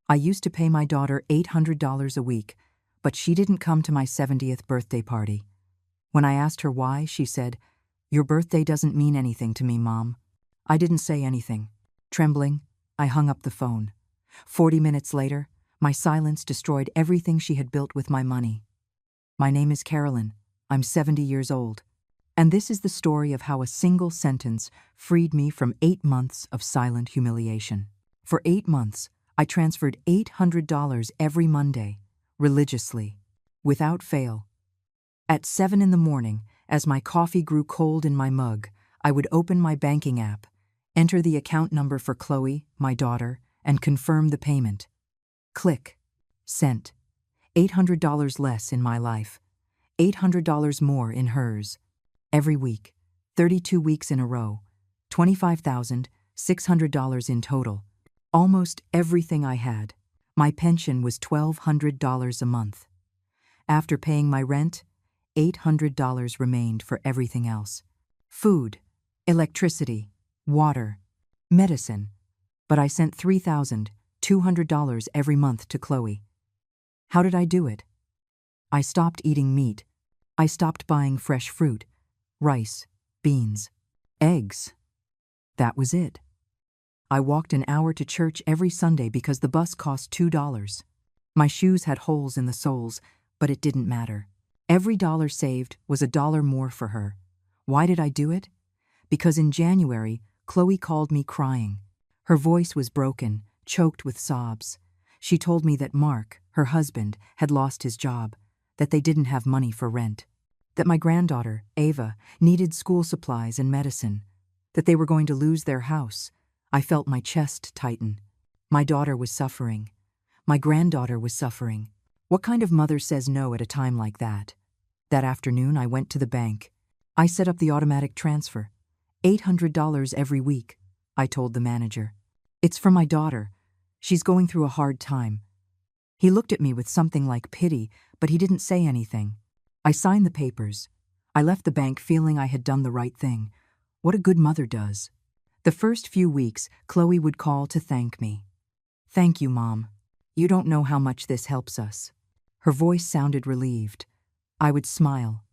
I used to pay my daughter $800 a week, but she didn't come to my 70th birthday party. When I asked her why, she said, "Your birthday doesn't mean anything to me, Mom." I didn't say anything. Trembling, I hung up the phone. 40 minutes later, my silence destroyed everything she had built with my money. My name is Carolyn. I'm 70 years old. And this is the story of how a single sentence freed me from 8 months of silent humiliation. For 8 months, I transferred $800 every Monday, religiously, without fail. At 7 in the morning, as my coffee grew cold in my mug, I would open my banking app, enter the account number for Chloe, my daughter, and confirm the payment. Click. Sent. $800 less in my life. $800 more in hers. Every week, 32 weeks in a row, $25,600 in total. Almost everything I had. My pension was $1,200 a month. After paying my rent, $800 remained for everything else. Food, electricity, water, medicine. But I sent $3,200 every month to Chloe. How did I do it? I stopped eating meat. I stopped buying fresh fruit, rice, beans, eggs. That was it. I walked an hour to church every Sunday because the bus cost $2. My shoes had holes in the soles, but it didn't matter. Every dollar saved was $1 more for her. Why did I do it? Because in January, Chloe called me crying. Her voice was broken, choked with sobs. She told me that Mark, her husband, had lost his job, that they didn't have money for rent, that my granddaughter, Ava, needed school supplies and medicine, that they were going to lose their house. I felt my chest tighten. My daughter was suffering. My granddaughter was suffering. What kind of mother says no at a time like that? That afternoon, I went to the bank. I set up the automatic transfer. $800 every week, I told the manager. It's for my daughter. She's going through a hard time. He looked at me with something like pity, but he didn't say anything. I signed the papers. I left the bank feeling I had done the right thing. What a good mother does. The first few weeks, Chloe would call to thank me. "Thank you, Mom. You don't know how much this helps us." Her voice sounded relieved. I would smile.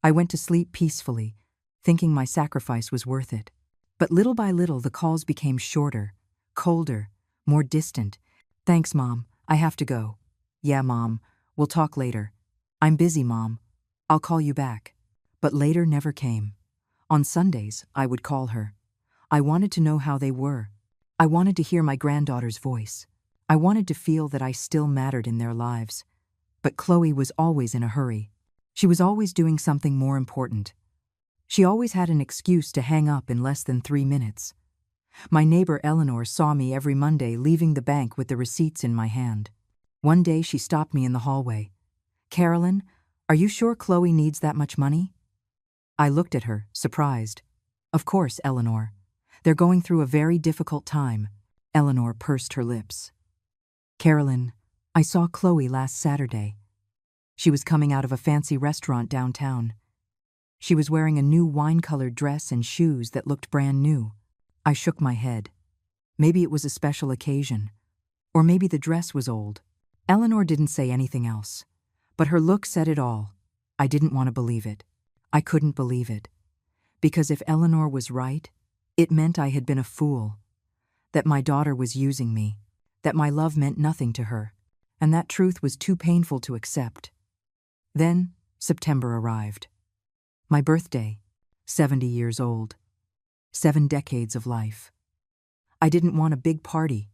I went to sleep peacefully, thinking my sacrifice was worth it. But little by little, the calls became shorter, colder, more distant. "Thanks, Mom. I have to go." "Yeah, Mom. We'll talk later." "I'm busy, Mom. I'll call you back." But later never came. On Sundays, I would call her. I wanted to know how they were. I wanted to hear my granddaughter's voice. I wanted to feel that I still mattered in their lives. But Chloe was always in a hurry. She was always doing something more important. She always had an excuse to hang up in less than 3 minutes. My neighbor Eleanor saw me every Monday leaving the bank with the receipts in my hand. One day she stopped me in the hallway. "Carolyn, are you sure Chloe needs that much money?" I looked at her, surprised. "Of course, Eleanor. They're going through a very difficult time." Eleanor pursed her lips. "Carolyn, I saw Chloe last Saturday. She was coming out of a fancy restaurant downtown. She was wearing a new wine-colored dress and shoes that looked brand new." I shook my head. Maybe it was a special occasion. Or maybe the dress was old. Eleanor didn't say anything else. But her look said it all. I didn't want to believe it. I couldn't believe it. Because if Eleanor was right, it meant I had been a fool. That my daughter was using me. That my love meant nothing to her. And that truth was too painful to accept. Then, September arrived. My birthday, 70 years old. 7 decades of life. I didn't want a big party.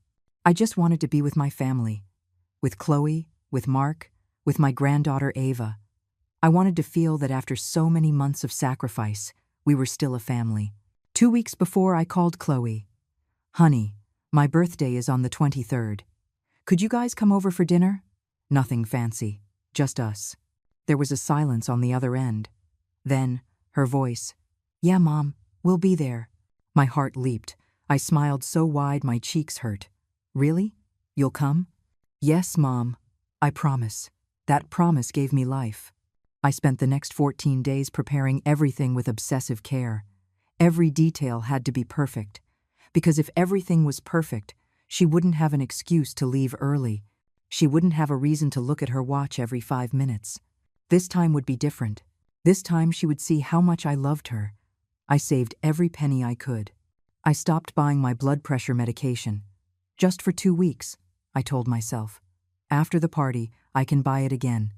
I just wanted to be with my family. With Chloe, with Mark, with my granddaughter Ava. I wanted to feel that after so many months of sacrifice, we were still a family. 2 weeks before, I called Chloe. "Honey, my birthday is on the 23rd. Could you guys come over for dinner?" Nothing fancy, just us. There was a silence on the other end. Then, her voice, "Yeah, Mom, we'll be there." My heart leaped. I smiled so wide my cheeks hurt. "Really? You'll come?" "Yes, Mom. I promise." That promise gave me life. I spent the next 14 days preparing everything with obsessive care. Every detail had to be perfect. Because if everything was perfect, She wouldn't have an excuse to leave early. She wouldn't have a reason to look at her watch every 5 minutes. This time would be different. This time she would see how much I loved her. I saved every penny I could. I stopped buying my blood pressure medication. Just for 2 weeks, I told myself. After the party, I can buy it again.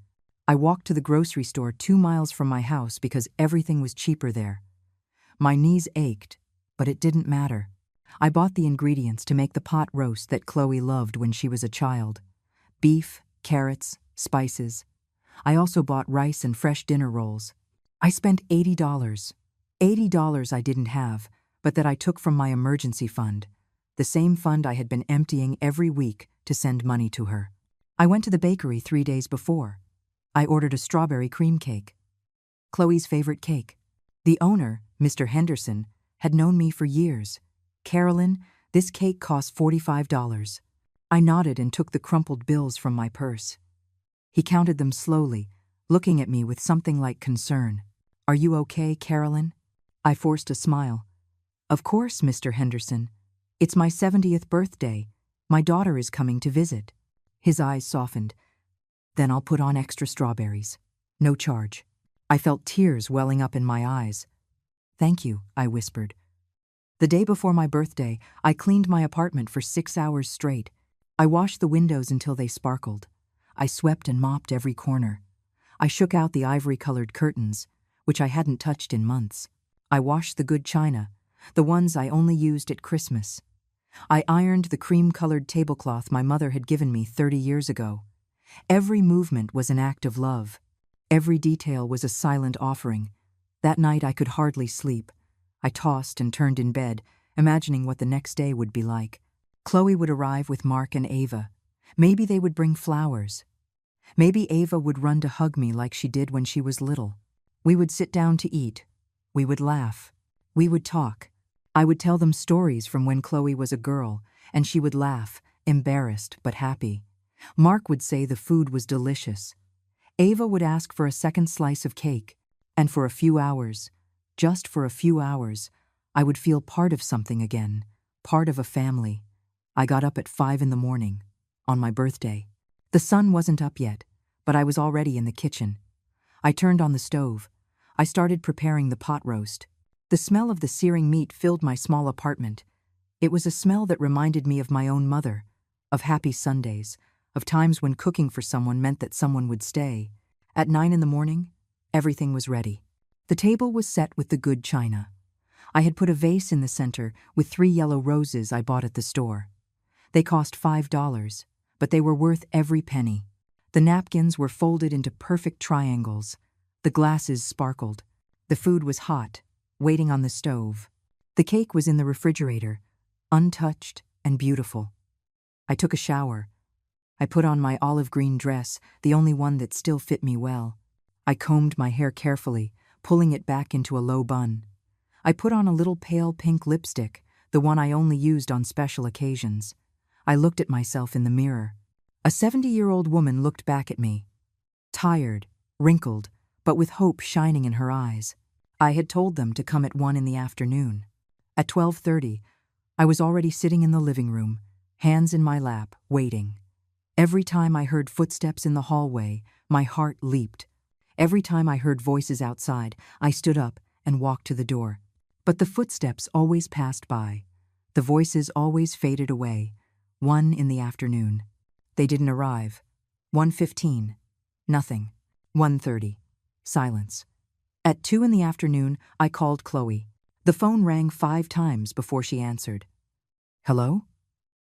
I walked to the grocery store 2 miles from my house because everything was cheaper there. My knees ached, but it didn't matter. I bought the ingredients to make the pot roast that Chloe loved when she was a child. Beef, carrots, spices. I also bought rice and fresh dinner rolls. I spent $80. $80 I didn't have, but that I took from my emergency fund, the same fund I had been emptying every week to send money to her. I went to the bakery 3 days before. I ordered a strawberry cream cake. Chloe's favorite cake. The owner, Mr. Henderson, had known me for years. "Carolyn, this cake costs $45. I nodded and took the crumpled bills from my purse. He counted them slowly, looking at me with something like concern. "Are you okay, Carolyn?" I forced a smile. "Of course, Mr. Henderson. It's my 70th birthday. My daughter is coming to visit." His eyes softened. "Then I'll put on extra strawberries. No charge." I felt tears welling up in my eyes. "Thank you," I whispered. The day before my birthday, I cleaned my apartment for 6 hours straight. I washed the windows until they sparkled. I swept and mopped every corner. I shook out the ivory-colored curtains, which I hadn't touched in months. I washed the good china, the ones I only used at Christmas. I ironed the cream-colored tablecloth my mother had given me 30 years ago. Every movement was an act of love. Every detail was a silent offering. That night I could hardly sleep. I tossed and turned in bed, imagining what the next day would be like. Chloe would arrive with Mark and Ava. Maybe they would bring flowers. Maybe Ava would run to hug me like she did when she was little. We would sit down to eat. We would laugh. We would talk. I would tell them stories from when Chloe was a girl, and she would laugh, embarrassed but happy. Mark would say the food was delicious. Ava would ask for a second slice of cake, and for a few hours, just for a few hours, I would feel part of something again, part of a family. I got up at 5 in the morning, on my birthday. The sun wasn't up yet, but I was already in the kitchen. I turned on the stove. I started preparing the pot roast. The smell of the searing meat filled my small apartment. It was a smell that reminded me of my own mother, of happy Sundays, of times when cooking for someone meant that someone would stay. At 9 in the morning, everything was ready. The table was set with the good china. I had put a vase in the center with 3 yellow roses I bought at the store. They cost $5, but they were worth every penny. The napkins were folded into perfect triangles. The glasses sparkled. The food was hot, waiting on the stove. The cake was in the refrigerator, untouched and beautiful. I took a shower. I put on my olive green dress, the only one that still fit me well. I combed my hair carefully, pulling it back into a low bun. I put on a little pale pink lipstick, the one I only used on special occasions. I looked at myself in the mirror. A 70-year-old woman looked back at me. Tired, wrinkled, but with hope shining in her eyes. I had told them to come at 1 in the afternoon. At 12:30, I was already sitting in the living room, hands in my lap, waiting. Every time I heard footsteps in the hallway, my heart leaped. Every time I heard voices outside, I stood up and walked to the door. But the footsteps always passed by. The voices always faded away. 1 in the afternoon. They didn't arrive. 1:15. Nothing. 1:30. Silence. At 2 in the afternoon, I called Chloe. The phone rang 5 times before she answered. "Hello?"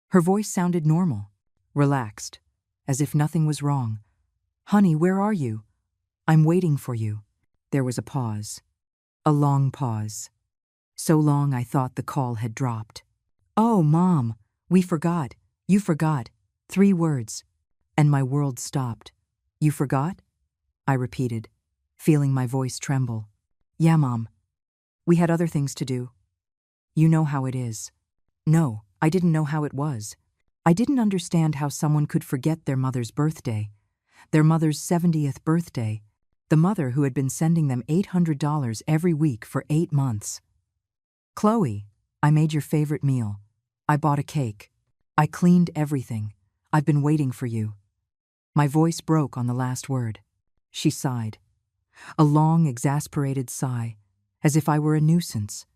Her voice sounded normal, relaxed, as if nothing was wrong. "Honey, where are you?" "I'm waiting for you." There was a pause. A long pause. So long I thought the call had dropped. "Oh, Mom, we forgot. You forgot." 3 words. And my world stopped. "You forgot?" I repeated, feeling my voice tremble. "Yeah, Mom. We had other things to do. You know how it is." No, I didn't know how it was. I didn't understand how someone could forget their mother's birthday. Their mother's 70th birthday. The mother who had been sending them $800 every week for 8 months. "Chloe, I made your favorite meal. I bought a cake." I cleaned everything. I've been waiting for you. My voice broke on the last word. She sighed. A long, exasperated sigh, as if I were a nuisance,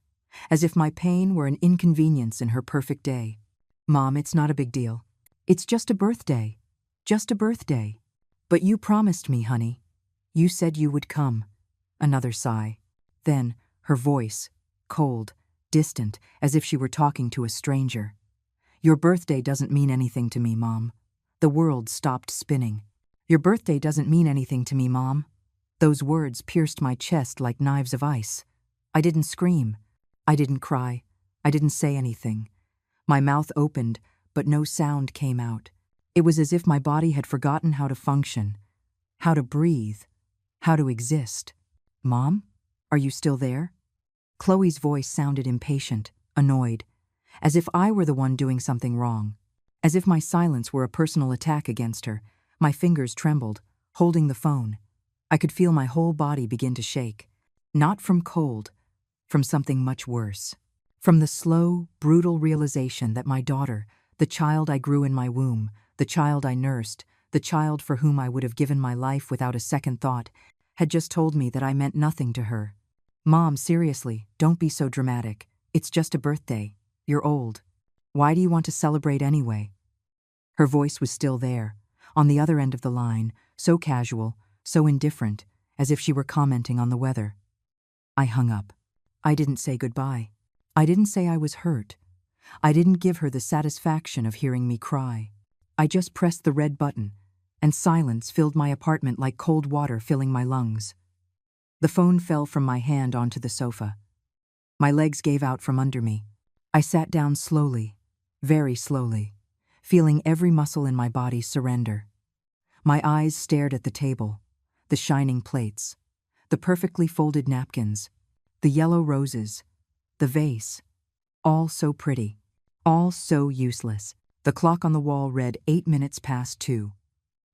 as if my pain were an inconvenience in her perfect day. Mom, it's not a big deal. It's just a birthday. Just a birthday. But you promised me, honey. You said you would come. Another sigh. Then, her voice, cold, distant, as if she were talking to a stranger. Your birthday doesn't mean anything to me, Mom. The world stopped spinning. Your birthday doesn't mean anything to me, Mom. Those words pierced my chest like knives of ice. I didn't scream. I didn't cry. I didn't say anything. My mouth opened, but no sound came out. It was as if my body had forgotten how to function, how to breathe, how to exist. Mom? Are you still there? Chloe's voice sounded impatient, annoyed, as if I were the one doing something wrong, as if my silence were a personal attack against her. My fingers trembled, holding the phone. I could feel my whole body begin to shake. Not from cold, from something much worse. From the slow, brutal realization that my daughter, the child I grew in my womb, the child I nursed, the child for whom I would have given my life without a second thought, had just told me that I meant nothing to her. Mom, seriously, don't be so dramatic. It's just a birthday. You're old. Why do you want to celebrate anyway? Her voice was still there, on the other end of the line, so casual, so indifferent, as if she were commenting on the weather. I hung up. I didn't say goodbye. I didn't say I was hurt. I didn't give her the satisfaction of hearing me cry. I just pressed the red button, and silence filled my apartment like cold water filling my lungs. The phone fell from my hand onto the sofa. My legs gave out from under me. I sat down slowly, very slowly, feeling every muscle in my body surrender. My eyes stared at the table, the shining plates, the perfectly folded napkins, the yellow roses, the vase, all so pretty, all so useless. The clock on the wall read 8 minutes past 2.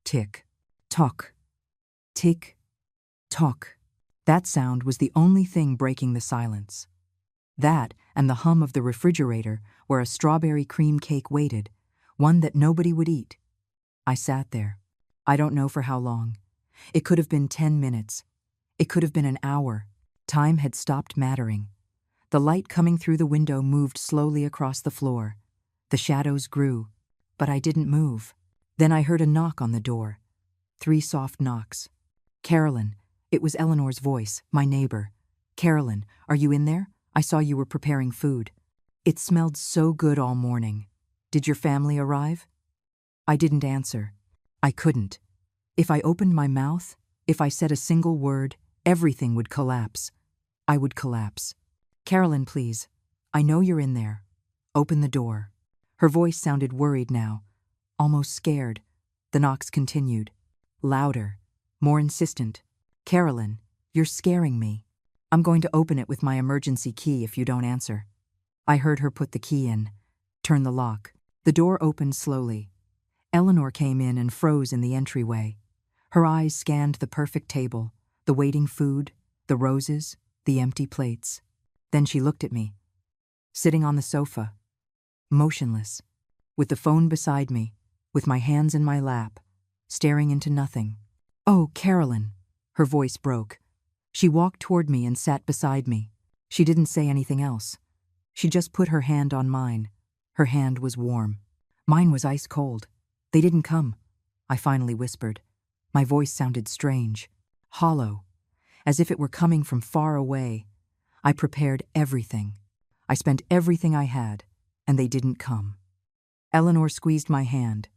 Tick, tock, tick, tock. That sound was the only thing breaking the silence. That and the hum of the refrigerator where a strawberry cream cake waited, one that nobody would eat. I sat there. I don't know for how long. It could have been 10 minutes. It could have been an hour. Time had stopped mattering. The light coming through the window moved slowly across the floor. The shadows grew, but I didn't move. Then I heard a knock on the door. 3 soft knocks. Carolyn. It was Eleanor's voice, my neighbor. Carolyn, are you in there? I saw you were preparing food. It smelled so good all morning. Did your family arrive? I didn't answer. I couldn't. If I opened my mouth, if I said a single word, everything would collapse. I would collapse. Carolyn, please. I know you're in there. Open the door. Her voice sounded worried now, almost scared. The knocks continued. Louder, more insistent. Carolyn, you're scaring me. I'm going to open it with my emergency key if you don't answer. I heard her put the key in, turn the lock. The door opened slowly. Eleanor came in and froze in the entryway. Her eyes scanned the perfect table, the waiting food, the roses, the empty plates. Then she looked at me, sitting on the sofa, motionless, with the phone beside me, with my hands in my lap, staring into nothing. Oh, Carolyn, her voice broke. She walked toward me and sat beside me. She didn't say anything else. She just put her hand on mine. Her hand was warm. Mine was ice cold. They didn't come, I finally whispered. My voice sounded strange, hollow, as if it were coming from far away. I prepared everything. I spent everything I had, and they didn't come. Eleanor squeezed my hand.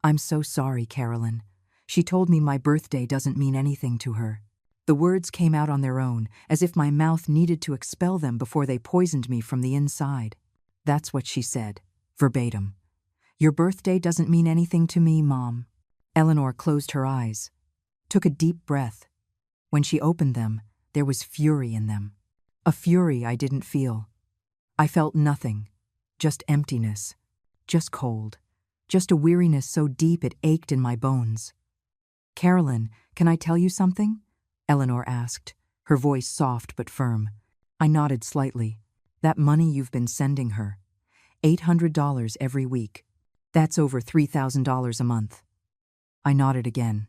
I'm so sorry, Carolyn. She told me my birthday doesn't mean anything to her. The words came out on their own, as if my mouth needed to expel them before they poisoned me from the inside. That's what she said, verbatim. Your birthday doesn't mean anything to me, Mom. Eleanor closed her eyes, took a deep breath. When she opened them, there was fury in them. A fury I didn't feel. I felt nothing, just emptiness, just cold, just a weariness so deep it ached in my bones. Carolyn, can I tell you something? Eleanor asked, her voice soft but firm. I nodded slightly. That money you've been sending her, $800 every week. That's over $3,000 a month. I nodded again.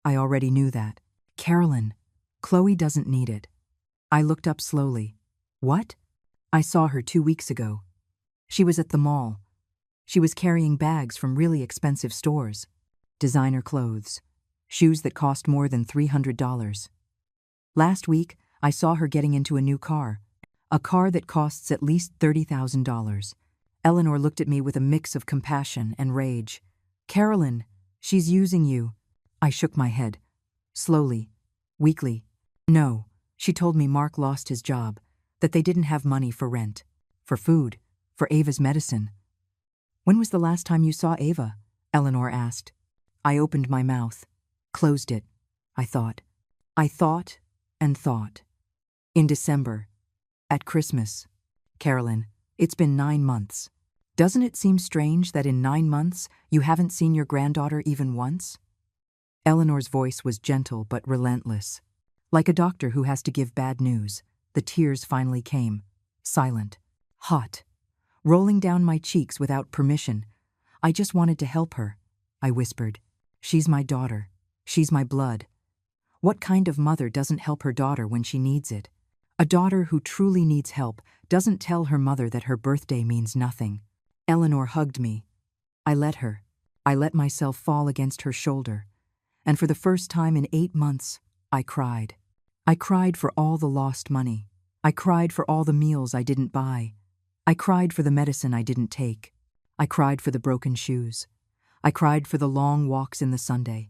I already knew that. Carolyn, Chloe doesn't need it. I looked up slowly. What? I saw her 2 weeks ago. She was at the mall. She was carrying bags from really expensive stores. Designer clothes. Shoes that cost more than $300. Last week, I saw her getting into a new car. A car that costs at least $30,000. Eleanor looked at me with a mix of compassion and rage. Carolyn, she's using you. I shook my head. Slowly, weakly. No, she told me Mark lost his job, that they didn't have money for rent, for food, for Ava's medicine. When was the last time you saw Ava? Eleanor asked. I opened my mouth, closed it. I thought and thought. In December. At Christmas. Carolyn, it's been 9 months. Doesn't it seem strange that in 9 months you haven't seen your granddaughter even once? Eleanor's voice was gentle but relentless. Like a doctor who has to give bad news, the tears finally came. Silent. Hot. Rolling down my cheeks without permission. I just wanted to help her. I whispered. She's my daughter. She's my blood. What kind of mother doesn't help her daughter when she needs it? A daughter who truly needs help doesn't tell her mother that her birthday means nothing. Eleanor hugged me. I let her. I let myself fall against her shoulder. And for the first time in 8 months, I cried. I cried for all the lost money. I cried for all the meals I didn't buy. I cried for the medicine I didn't take. I cried for the broken shoes. I cried for the long walks in the Sunday.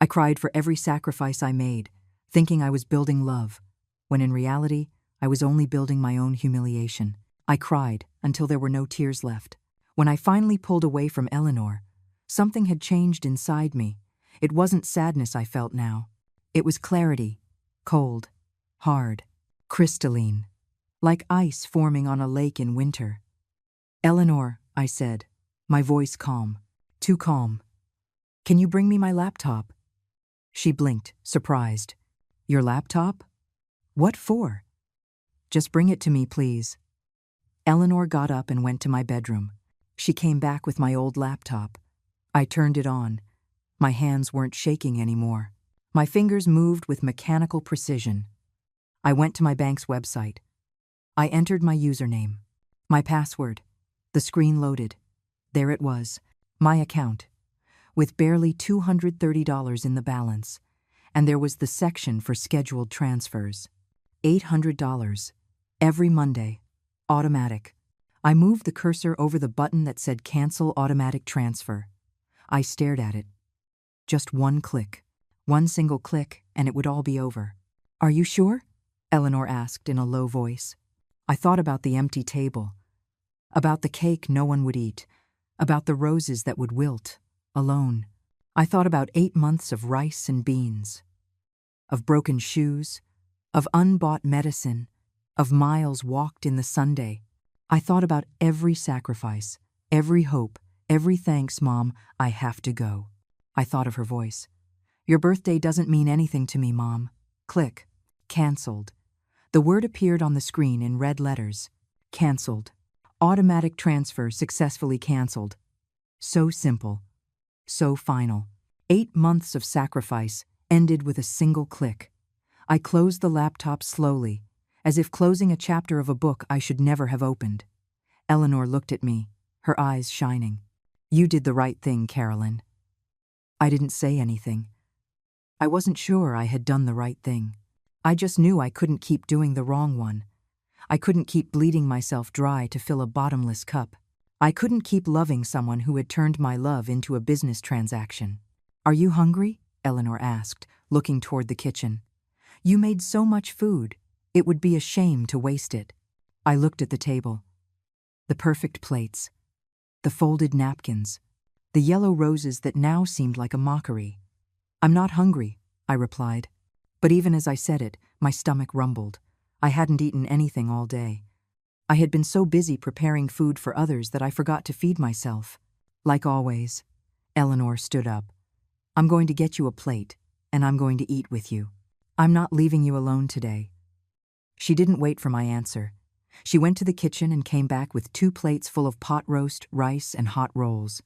I cried for every sacrifice I made, thinking I was building love, when in reality, I was only building my own humiliation. I cried until there were no tears left. When I finally pulled away from Eleanor, something had changed inside me. It wasn't sadness I felt now. It was clarity, cold, hard, crystalline, like ice forming on a lake in winter. Eleanor, I said, my voice calm, too calm. Can you bring me my laptop? She blinked, surprised. Your laptop? What for? Just bring it to me, please. Eleanor got up and went to my bedroom. She came back with my old laptop. I turned it on. My hands weren't shaking anymore. My fingers moved with mechanical precision. I went to my bank's website. I entered my username, my password. The screen loaded. There it was, my account, with barely $230 in the balance, and there was the section for scheduled transfers. $800, every Monday, automatic. I moved the cursor over the button that said Cancel Automatic Transfer. I stared at it. Just one click. One single click, and it would all be over. Are you sure? Eleanor asked in a low voice. I thought about the empty table, about the cake no one would eat, about the roses that would wilt, alone. I thought about 8 months of rice and beans, of broken shoes, of unbought medicine, of miles walked in the Sunday. I thought about every sacrifice, every hope, every thanks, Mom, I have to go. I thought of her voice. Your birthday doesn't mean anything to me, Mom. Click. Cancelled. The word appeared on the screen in red letters. Cancelled. Automatic transfer successfully cancelled. So simple. So final. 8 months of sacrifice ended with a single click. I closed the laptop slowly, as if closing a chapter of a book I should never have opened. Eleanor looked at me, her eyes shining. You did the right thing, Carolyn. I didn't say anything. I wasn't sure I had done the right thing. I just knew I couldn't keep doing the wrong one. I couldn't keep bleeding myself dry to fill a bottomless cup. I couldn't keep loving someone who had turned my love into a business transaction. Are you hungry? Eleanor asked, looking toward the kitchen. You made so much food. It would be a shame to waste it. I looked at the table. The perfect plates. The folded napkins. The yellow roses that now seemed like a mockery. I'm not hungry, I replied. But even as I said it, my stomach rumbled. I hadn't eaten anything all day. I had been so busy preparing food for others that I forgot to feed myself. Like always, Eleanor stood up. I'm going to get you a plate, and I'm going to eat with you. I'm not leaving you alone today. She didn't wait for my answer. She went to the kitchen and came back with 2 plates full of pot roast, rice, and hot rolls.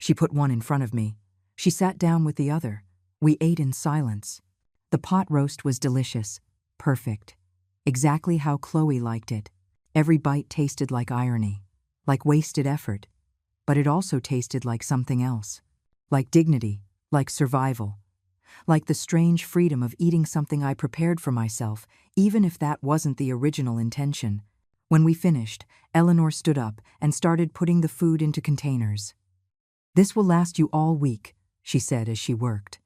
She put one in front of me. She sat down with the other. We ate in silence. The pot roast was delicious, perfect, exactly how Chloe liked it. Every bite tasted like irony, like wasted effort, but it also tasted like something else, like dignity, like survival, like the strange freedom of eating something I prepared for myself, even if that wasn't the original intention. When we finished, Eleanor stood up and started putting the food into containers. "This will last you all week," she said as she worked.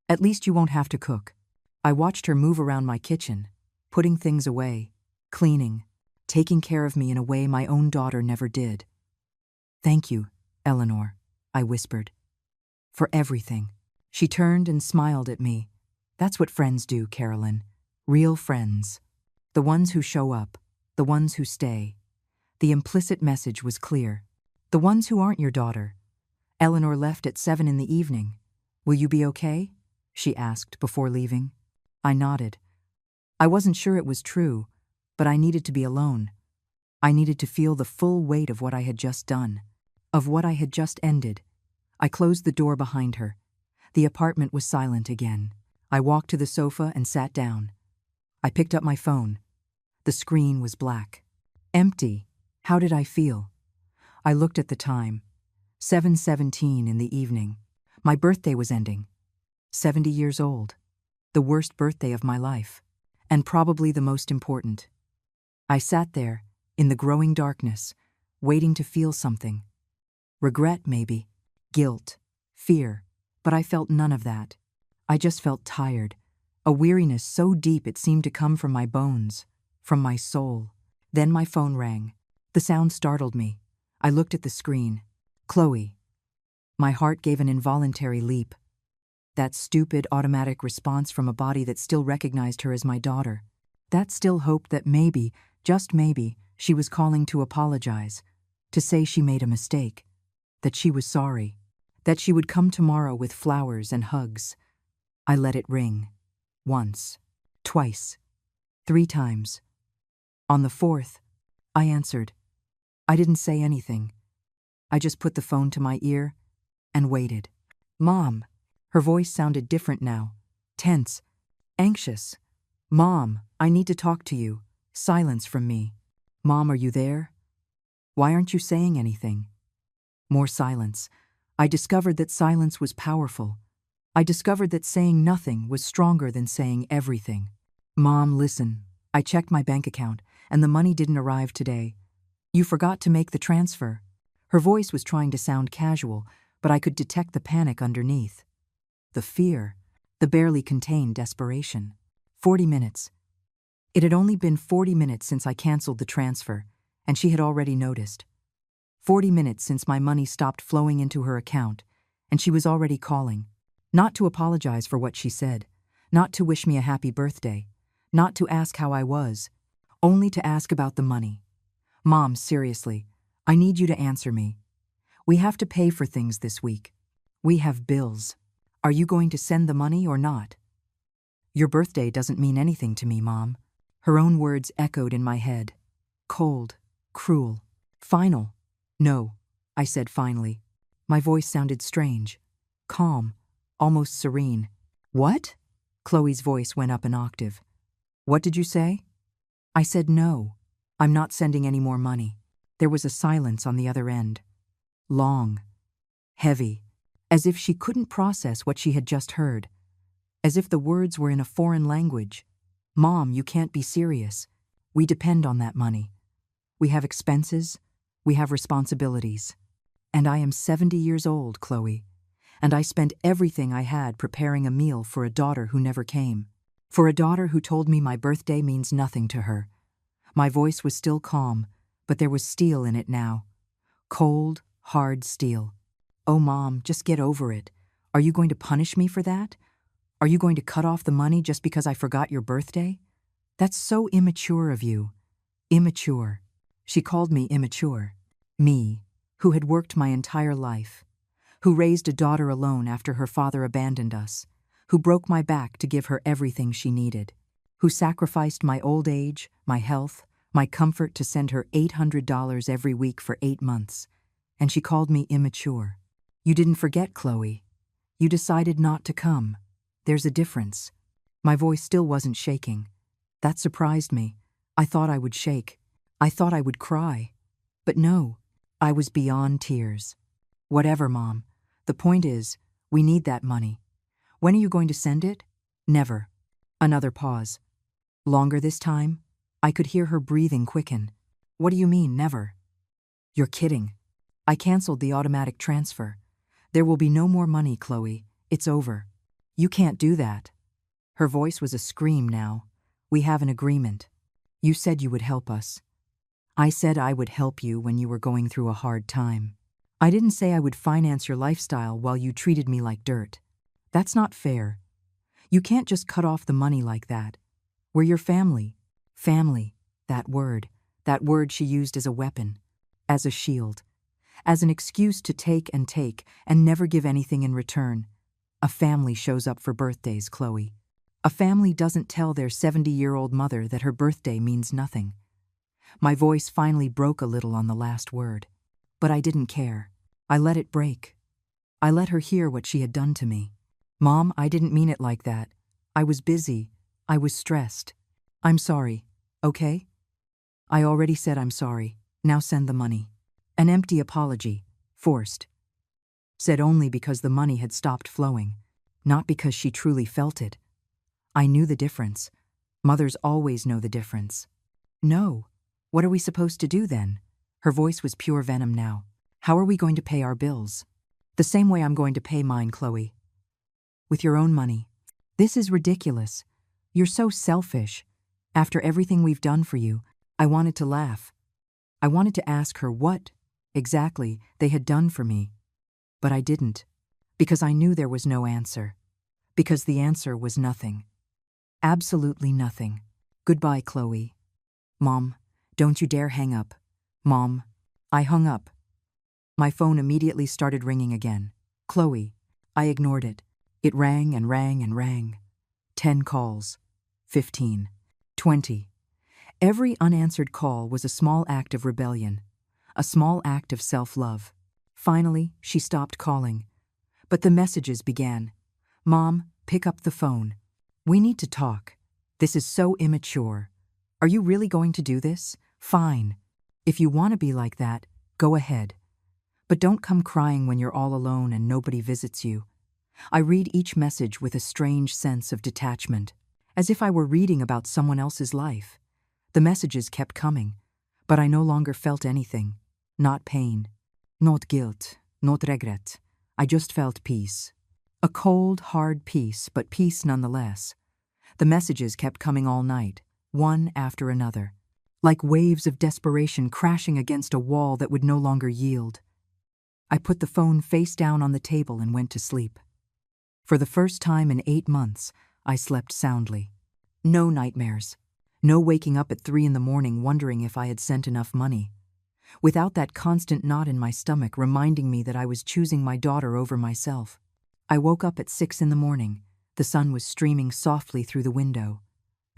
"At least you won't have to cook." I watched her move around my kitchen, putting things away, cleaning, taking care of me in a way my own daughter never did. "Thank you, Eleanor," I whispered. "For everything." She turned and smiled at me. "That's what friends do, Carolyn. Real friends. The ones who show up, the ones who stay." The implicit message was clear. The ones who aren't your daughter. Eleanor left at 7 in the evening. "Will you be okay?" she asked before leaving. I nodded. I wasn't sure it was true, but I needed to be alone. I needed to feel the full weight of what I had just done, of what I had just ended. I closed the door behind her. The apartment was silent again. I walked to the sofa and sat down. I picked up my phone. The screen was black. Empty. How did I feel? I looked at the time. 7:17 in the evening. My birthday was ending. 70 years old. The worst birthday of my life. And probably the most important. I sat there, in the growing darkness, waiting to feel something. Regret, maybe. Guilt. Fear. But I felt none of that. I just felt tired. A weariness so deep it seemed to come from my bones, from my soul. Then my phone rang. The sound startled me. I looked at the screen. Chloe. My heart gave an involuntary leap. That stupid automatic response from a body that still recognized her as my daughter. That still hoped that maybe, just maybe, she was calling to apologize, to say she made a mistake, that she was sorry, that she would come tomorrow with flowers and hugs. I let it ring. Once. Twice. 3 times. On the 4th, I answered. I didn't say anything. I just put the phone to my ear and waited. "Mom." Her voice sounded different now. Tense. Anxious. "Mom, I need to talk to you." Silence from me. "Mom, are you there? Why aren't you saying anything?" More silence. I discovered that silence was powerful. I discovered that saying nothing was stronger than saying everything. "Mom, listen. I checked my bank account, and the money didn't arrive today. You forgot to make the transfer." Her voice was trying to sound casual, but I could detect the panic underneath. The fear, the barely contained desperation. 40 minutes. It had only been 40 minutes since I canceled the transfer, and she had already noticed. 40 minutes since my money stopped flowing into her account, and she was already calling. Not to apologize for what she said, not to wish me a happy birthday, not to ask how I was, only to ask about the money. "Mom, seriously, I need you to answer me. We have to pay for things this week. We have bills. Are you going to send the money or not?" "Your birthday doesn't mean anything to me, Mom." Her own words echoed in my head. Cold, cruel, final. "No," I said finally. My voice sounded strange, calm, almost serene. "What?" Chloe's voice went up an octave. "What did you say?" I said no. I'm not sending any more money. There was a silence on the other end. Long. Heavy. As if she couldn't process what she had just heard. As if the words were in a foreign language. "Mom, you can't be serious. We depend on that money. We have expenses. We have responsibilities. And I am 70 years old, Chloe. And I spent everything I had preparing a meal for a daughter who never came. For a daughter who told me my birthday means nothing to her." My voice was still calm, but there was steel in it now. Cold, hard steel. "Oh, Mom, just get over it. Are you going to punish me for that? Are you going to cut off the money just because I forgot your birthday? That's so immature of you." Immature. She called me immature. Me, who had worked my entire life. Who raised a daughter alone after her father abandoned us. Who broke my back to give her everything she needed. Who sacrificed my old age, my health, my comfort to send her $800 every week for 8 months. And she called me immature. You didn't forget, Chloe. You decided not to come. There's a difference. My voice still wasn't shaking. That surprised me. I thought I would shake. I thought I would cry. But no, I was beyond tears. Whatever, Mom. The point is, we need that money. When are you going to send it? Never. Another pause. Longer this time? I could hear her breathing quicken. What do you mean, never? You're kidding. I canceled the automatic transfer. There will be no more money, Chloe. It's over. You can't do that. Her voice was a scream now. We have an agreement. You said you would help us. I said I would help you when you were going through a hard time. I didn't say I would finance your lifestyle while you treated me like dirt. That's not fair. You can't just cut off the money like that. We're your family. Family, that word she used as a weapon, as a shield, as an excuse to take and never give anything in return. A family shows up for birthdays, Chloe. A family doesn't tell their 70-year-old mother that her birthday means nothing. My voice finally broke a little on the last word. But I didn't care. I let it break. I let her hear what she had done to me. Mom, I didn't mean it like that. I was busy. I was stressed. I'm sorry, okay? I already said I'm sorry. Now send the money. An empty apology, forced. Said only because the money had stopped flowing, not because she truly felt it. I knew the difference. Mothers always know the difference. No. What are we supposed to do then? Her voice was pure venom now. How are we going to pay our bills? The same way I'm going to pay mine, Chloe. With your own money. This is ridiculous. You're so selfish. After everything we've done for you, I wanted to laugh. I wanted to ask her what, exactly, they had done for me. But I didn't. Because I knew there was no answer. Because the answer was nothing. Absolutely nothing. Goodbye, Chloe. Mom, don't you dare hang up. Mom. I hung up. My phone immediately started ringing again. Chloe. I ignored it. It rang and rang and rang. 10 calls. 15. 20. Every unanswered call was a small act of rebellion. A small act of self-love. Finally, she stopped calling. But the messages began. Mom, pick up the phone. We need to talk. This is so immature. Are you really going to do this? Fine. If you want to be like that, go ahead. But don't come crying when you're all alone and nobody visits you. I read each message with a strange sense of detachment, as if I were reading about someone else's life. The messages kept coming, but I no longer felt anything. Not pain, not guilt, not regret. I just felt peace. A cold, hard peace, but peace nonetheless. The messages kept coming all night, one after another, like waves of desperation crashing against a wall that would no longer yield. I put the phone face down on the table and went to sleep. For the first time in 8 months, I slept soundly. No nightmares. No waking up at 3 a.m. wondering if I had sent enough money. Without that constant knot in my stomach reminding me that I was choosing my daughter over myself. I woke up at 6 a.m. The sun was streaming softly through the window.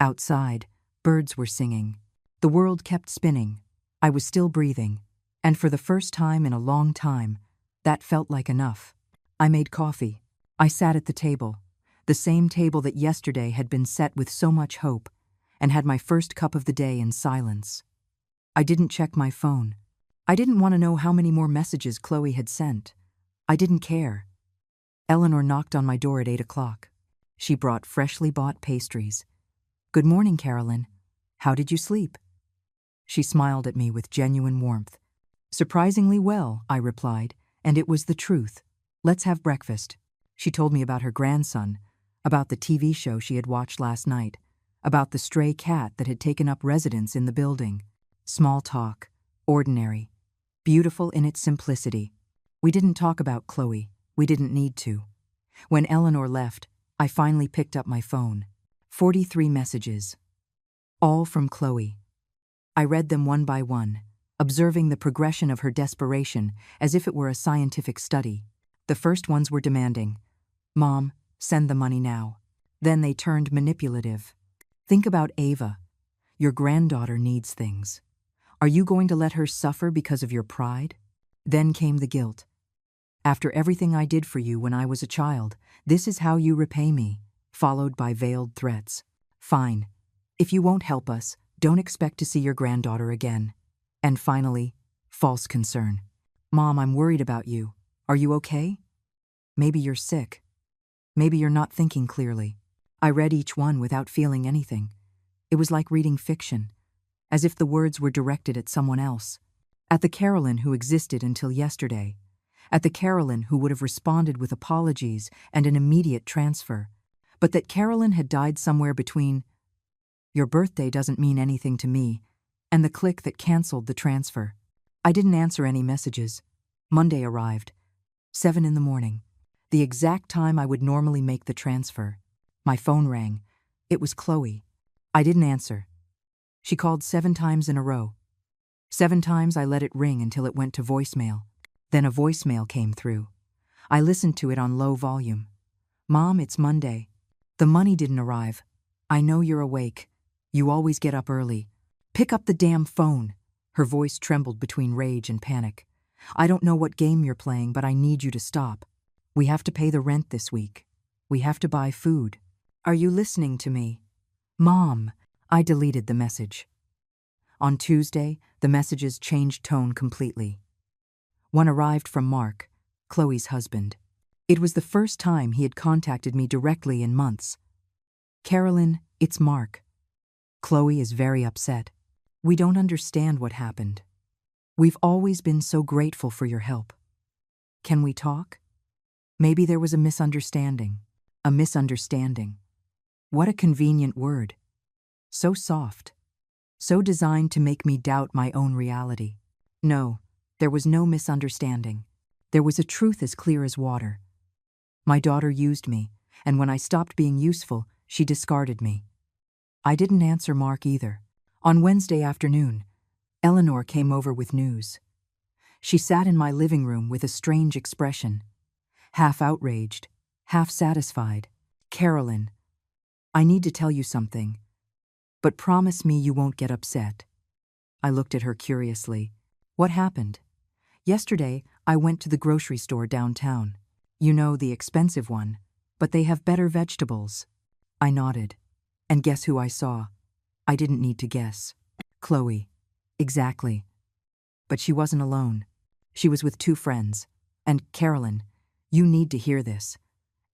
Outside, birds were singing. The world kept spinning. I was still breathing. And for the first time in a long time, that felt like enough. I made coffee. I sat at the table, the same table that yesterday had been set with so much hope, and had my first cup of the day in silence. I didn't check my phone. I didn't want to know how many more messages Chloe had sent. I didn't care. Eleanor knocked on my door at 8 o'clock. She brought freshly bought pastries. Good morning, Carolyn. How did you sleep? She smiled at me with genuine warmth. Surprisingly well, I replied, and it was the truth. Let's have breakfast. She told me about her grandson, about the TV show she had watched last night, about the stray cat that had taken up residence in the building. Small talk, ordinary, beautiful in its simplicity. We didn't talk about Chloe. We didn't need to. When Eleanor left, I finally picked up my phone. 43 messages. All from Chloe. I read them one by one, observing the progression of her desperation as if it were a scientific study. The first ones were demanding. Mom, send the money now. Then they turned manipulative. Think about Ava. Your granddaughter needs things. Are you going to let her suffer because of your pride? Then came the guilt. After everything I did for you when I was a child, this is how you repay me, followed by veiled threats. Fine. If you won't help us, don't expect to see your granddaughter again. And finally, false concern. Mom, I'm worried about you. Are you okay? Maybe you're sick. Maybe you're not thinking clearly. I read each one without feeling anything. It was like reading fiction, as if the words were directed at someone else. At the Carolyn who existed until yesterday. At the Carolyn who would have responded with apologies and an immediate transfer. But that Carolyn had died somewhere between "Your birthday doesn't mean anything to me," and the click that canceled the transfer. I didn't answer any messages. Monday arrived. 7 in the morning. The exact time I would normally make the transfer. My phone rang. It was Chloe. I didn't answer. She called 7 times in a row. 7 times I let it ring until it went to voicemail. Then a voicemail came through. I listened to it on low volume. Mom, it's Monday. The money didn't arrive. I know you're awake. You always get up early. Pick up the damn phone. Her voice trembled between rage and panic. I don't know what game you're playing, but I need you to stop. We have to pay the rent this week. We have to buy food. Are you listening to me? Mom. I deleted the message. On Tuesday, the messages changed tone completely. One arrived from Mark, Chloe's husband. It was the first time he had contacted me directly in months. Carolyn, it's Mark. Chloe is very upset. We don't understand what happened. We've always been so grateful for your help. Can we talk? Maybe there was a misunderstanding. A misunderstanding. What a convenient word. So soft. So designed to make me doubt my own reality. No, there was no misunderstanding. There was a truth as clear as water. My daughter used me, and when I stopped being useful, she discarded me. I didn't answer Mark either. On Wednesday afternoon, Eleanor came over with news. She sat in my living room with a strange expression, half outraged, half satisfied. Carolyn, I need to tell you something, but promise me you won't get upset. I looked at her curiously. What happened? Yesterday, I went to the grocery store downtown. You know, the expensive one, but they have better vegetables. I nodded. And guess who I saw? I didn't need to guess. Chloe. Exactly. But she wasn't alone. She was with 2 friends. And Carolyn, you need to hear this.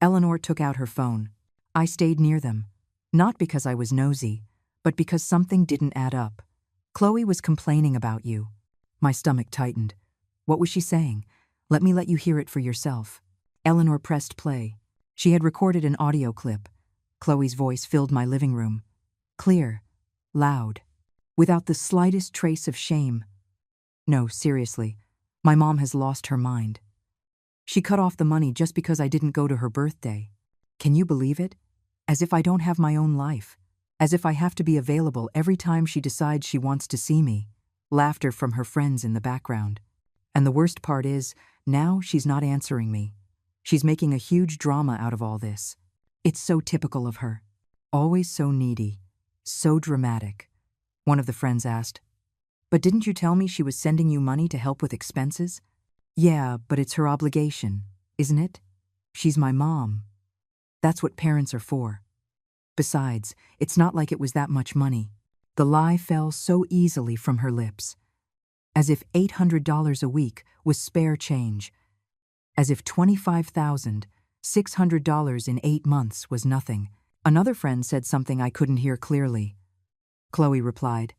Eleanor took out her phone. I stayed near them. Not because I was nosy, but because something didn't add up. Chloe was complaining about you. My stomach tightened. What was she saying? Let me let you hear it for yourself. Eleanor pressed play. She had recorded an audio clip. Chloe's voice filled my living room. Clear, loud, without the slightest trace of shame. No, seriously, my mom has lost her mind. She cut off the money just because I didn't go to her birthday. Can you believe it? As if I don't have my own life. As if I have to be available every time she decides she wants to see me. Laughter from her friends in the background. And the worst part is, now she's not answering me. She's making a huge drama out of all this. It's so typical of her. Always so needy. So dramatic. One of the friends asked, But didn't you tell me she was sending you money to help with expenses? Yeah, but it's her obligation, isn't it? She's my mom. That's what parents are for. Besides, it's not like it was that much money. The lie fell so easily from her lips. As if $800 a week was spare change. As if $25,600 in 8 months was nothing. Another friend said something I couldn't hear clearly. Chloe replied,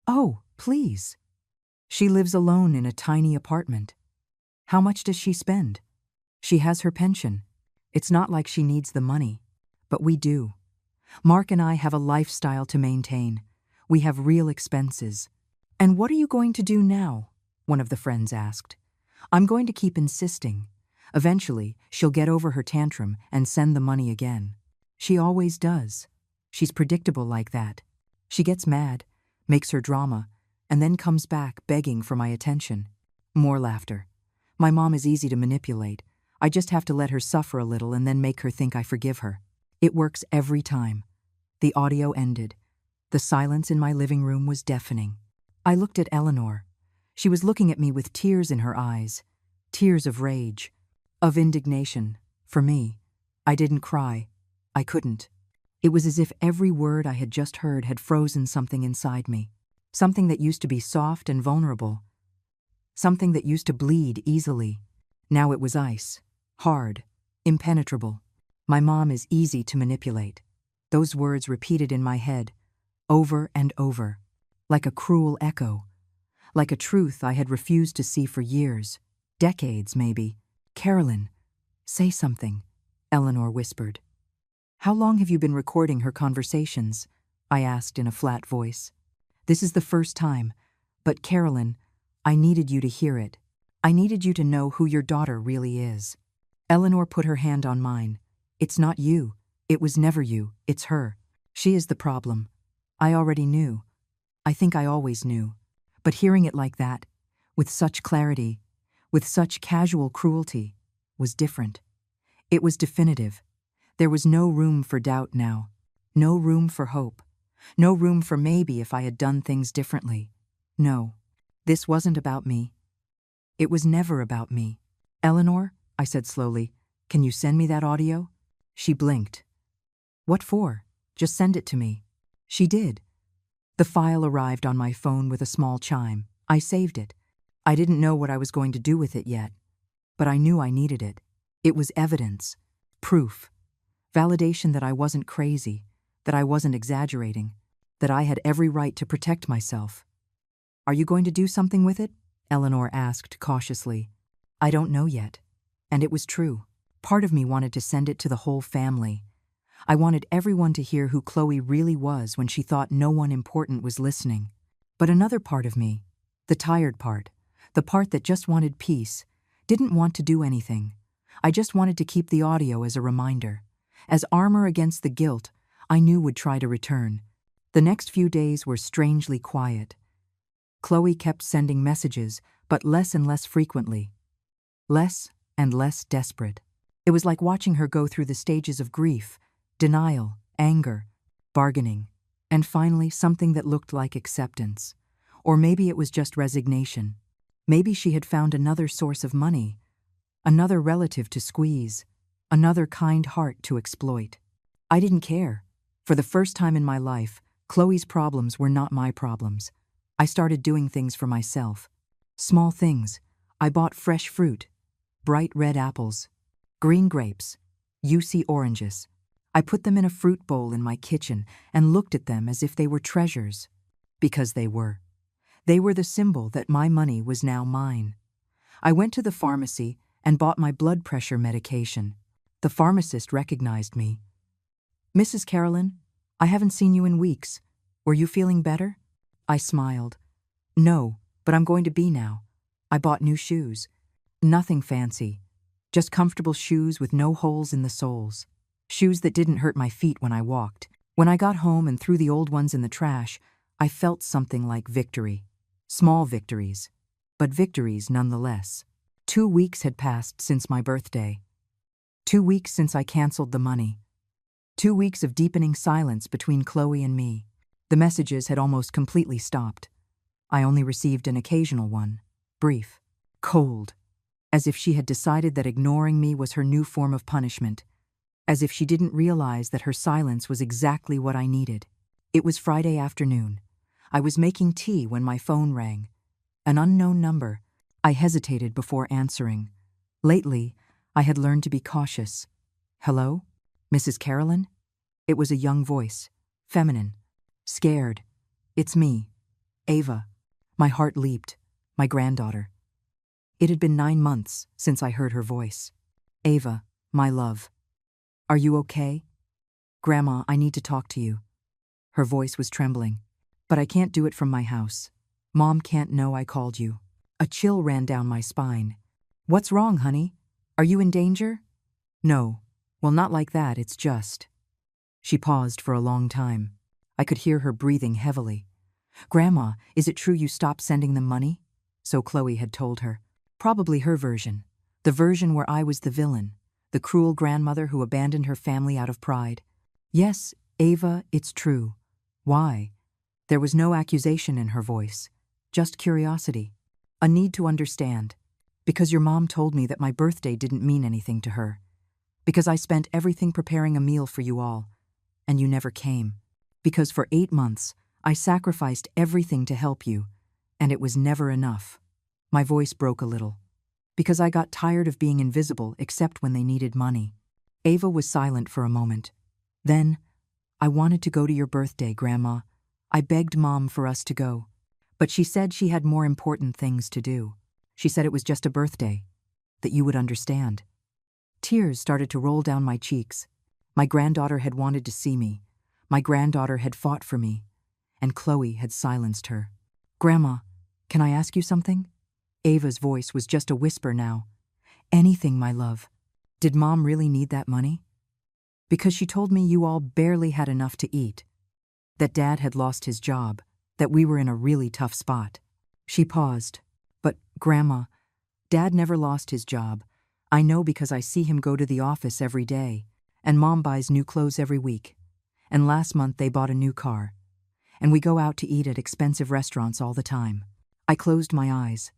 Oh, please. She lives alone in a tiny apartment. How much does she spend? She has her pension. It's not like she needs the money, but we do. Mark and I have a lifestyle to maintain. We have real expenses. And what are you going to do now? One of the friends asked. I'm going to keep insisting. Eventually, she'll get over her tantrum and send the money again. She always does. She's predictable like that. She gets mad, makes her drama, and then comes back begging for my attention. More laughter. My mom is easy to manipulate. I just have to let her suffer a little and then make her think I forgive her. It works every time. The audio ended. The silence in my living room was deafening. I looked at Eleanor. She was looking at me with tears in her eyes. Tears of rage. Of indignation, for me. I didn't cry. I couldn't. It was as if every word I had just heard had frozen something inside me. Something that used to be soft and vulnerable. Something that used to bleed easily. Now it was ice. Hard. Impenetrable. My mom is easy to manipulate. Those words repeated in my head, over and over. Like a cruel echo. Like a truth I had refused to see for years. Decades, maybe. "Carolyn, say something," Eleanor whispered. "How long have you been recording her conversations?" I asked in a flat voice. "This is the first time, but Carolyn, I needed you to hear it. I needed you to know who your daughter really is." Eleanor put her hand on mine. "It's not you. It was never you. It's her. She is the problem. I already knew. I think I always knew. But hearing it like that, with such clarity, with such casual cruelty, was different. It was definitive. There was no room for doubt now. No room for hope. No room for maybe if I had done things differently. No, this wasn't about me. It was never about me. "Eleanor," I said slowly, "can you send me that audio?" She blinked. "What for? Just send it to me." She did. The file arrived on my phone with a small chime. I saved it. I didn't know what I was going to do with it yet, but I knew I needed it. It was evidence. Proof. Validation that I wasn't crazy, that I wasn't exaggerating, that I had every right to protect myself. "Are you going to do something with it?" Eleanor asked cautiously. "I don't know yet." And it was true. Part of me wanted to send it to the whole family. I wanted everyone to hear who Chloe really was when she thought no one important was listening. But another part of me, the tired part, the part that just wanted peace, didn't want to do anything. I just wanted to keep the audio as a reminder, as armor against the guilt I knew would try to return. The next few days were strangely quiet. Chloe kept sending messages, but less and less frequently. Less and less desperate. It was like watching her go through the stages of grief, denial, anger, bargaining, and finally something that looked like acceptance. Or maybe it was just resignation. Maybe she had found another source of money, another relative to squeeze, another kind heart to exploit. I didn't care. For the first time in my life, Chloe's problems were not my problems. I started doing things for myself. Small things. I bought fresh fruit, bright red apples, green grapes, juicy oranges. I put them in a fruit bowl in my kitchen and looked at them as if they were treasures. Because they were. They were the symbol that my money was now mine. I went to the pharmacy and bought my blood pressure medication. The pharmacist recognized me. "Mrs. Carolyn, I haven't seen you in weeks. Were you feeling better?" I smiled. "No, but I'm going to be now. I bought new shoes. Nothing fancy. Just comfortable shoes with no holes in the soles. Shoes that didn't hurt my feet when I walked. When I got home and threw the old ones in the trash, I felt something like victory. Small victories, but victories nonetheless. 2 weeks had passed since my birthday. 2 weeks since I canceled the money. 2 weeks of deepening silence between Chloe and me. The messages had almost completely stopped. I only received an occasional one, brief, cold, as if she had decided that ignoring me was her new form of punishment, as if she didn't realize that her silence was exactly what I needed. It was Friday afternoon. I was making tea when my phone rang. An unknown number. I hesitated before answering. Lately, I had learned to be cautious. "Hello? Mrs. Carolyn?" It was a young voice, feminine, scared. "It's me, Ava." My heart leaped. My granddaughter. It had been 9 months since I heard her voice. "Ava, my love. Are you okay?" "Grandma, I need to talk to you." Her voice was trembling. "But I can't do it from my house. Mom can't know I called you." A chill ran down my spine. "What's wrong, honey? Are you in danger?" "No. Well, not like that, it's just." She paused for a long time. I could hear her breathing heavily. "Grandma, is it true you stopped sending them money?" So Chloe had told her. Probably her version. The version where I was the villain, the cruel grandmother who abandoned her family out of pride. "Yes, Ava, it's true." "Why?" There was no accusation in her voice, just curiosity. A need to understand. Because your mom told me that my birthday didn't mean anything to her. Because I spent everything preparing a meal for you all, and you never came. Because for 8 months, I sacrificed everything to help you, and it was never enough. My voice broke a little. Because I got tired of being invisible except when they needed money. Ava was silent for a moment. Then, I wanted to go to your birthday, Grandma. I begged Mom for us to go. But she said she had more important things to do. She said it was just a birthday, that you would understand. Tears started to roll down my cheeks. My granddaughter had wanted to see me. My granddaughter had fought for me. And Chloe had silenced her. Grandma, can I ask you something? Ava's voice was just a whisper now. Anything, my love. Did Mom really need that money? Because she told me you all barely had enough to eat. That Dad had lost his job. That we were in a really tough spot. She paused. But, Grandma, Dad never lost his job. I know because I see him go to the office every day. And Mom buys new clothes every week. And last month they bought a new car. And we go out to eat at expensive restaurants all the time. I closed my eyes.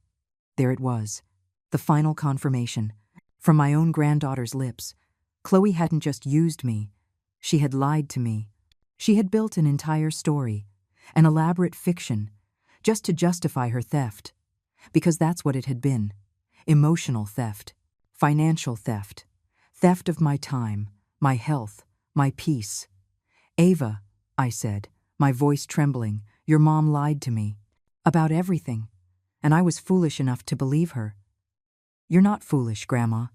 There it was. The final confirmation. From my own granddaughter's lips. Chloe hadn't just used me. She had lied to me. She had built an entire story. An elaborate fiction. Just to justify her theft. Because that's what it had been. Emotional theft. Financial theft. Theft of my time. My health. My peace. Ava, I said, my voice trembling, your mom lied to me. About everything. And I was foolish enough to believe her. You're not foolish, Grandma.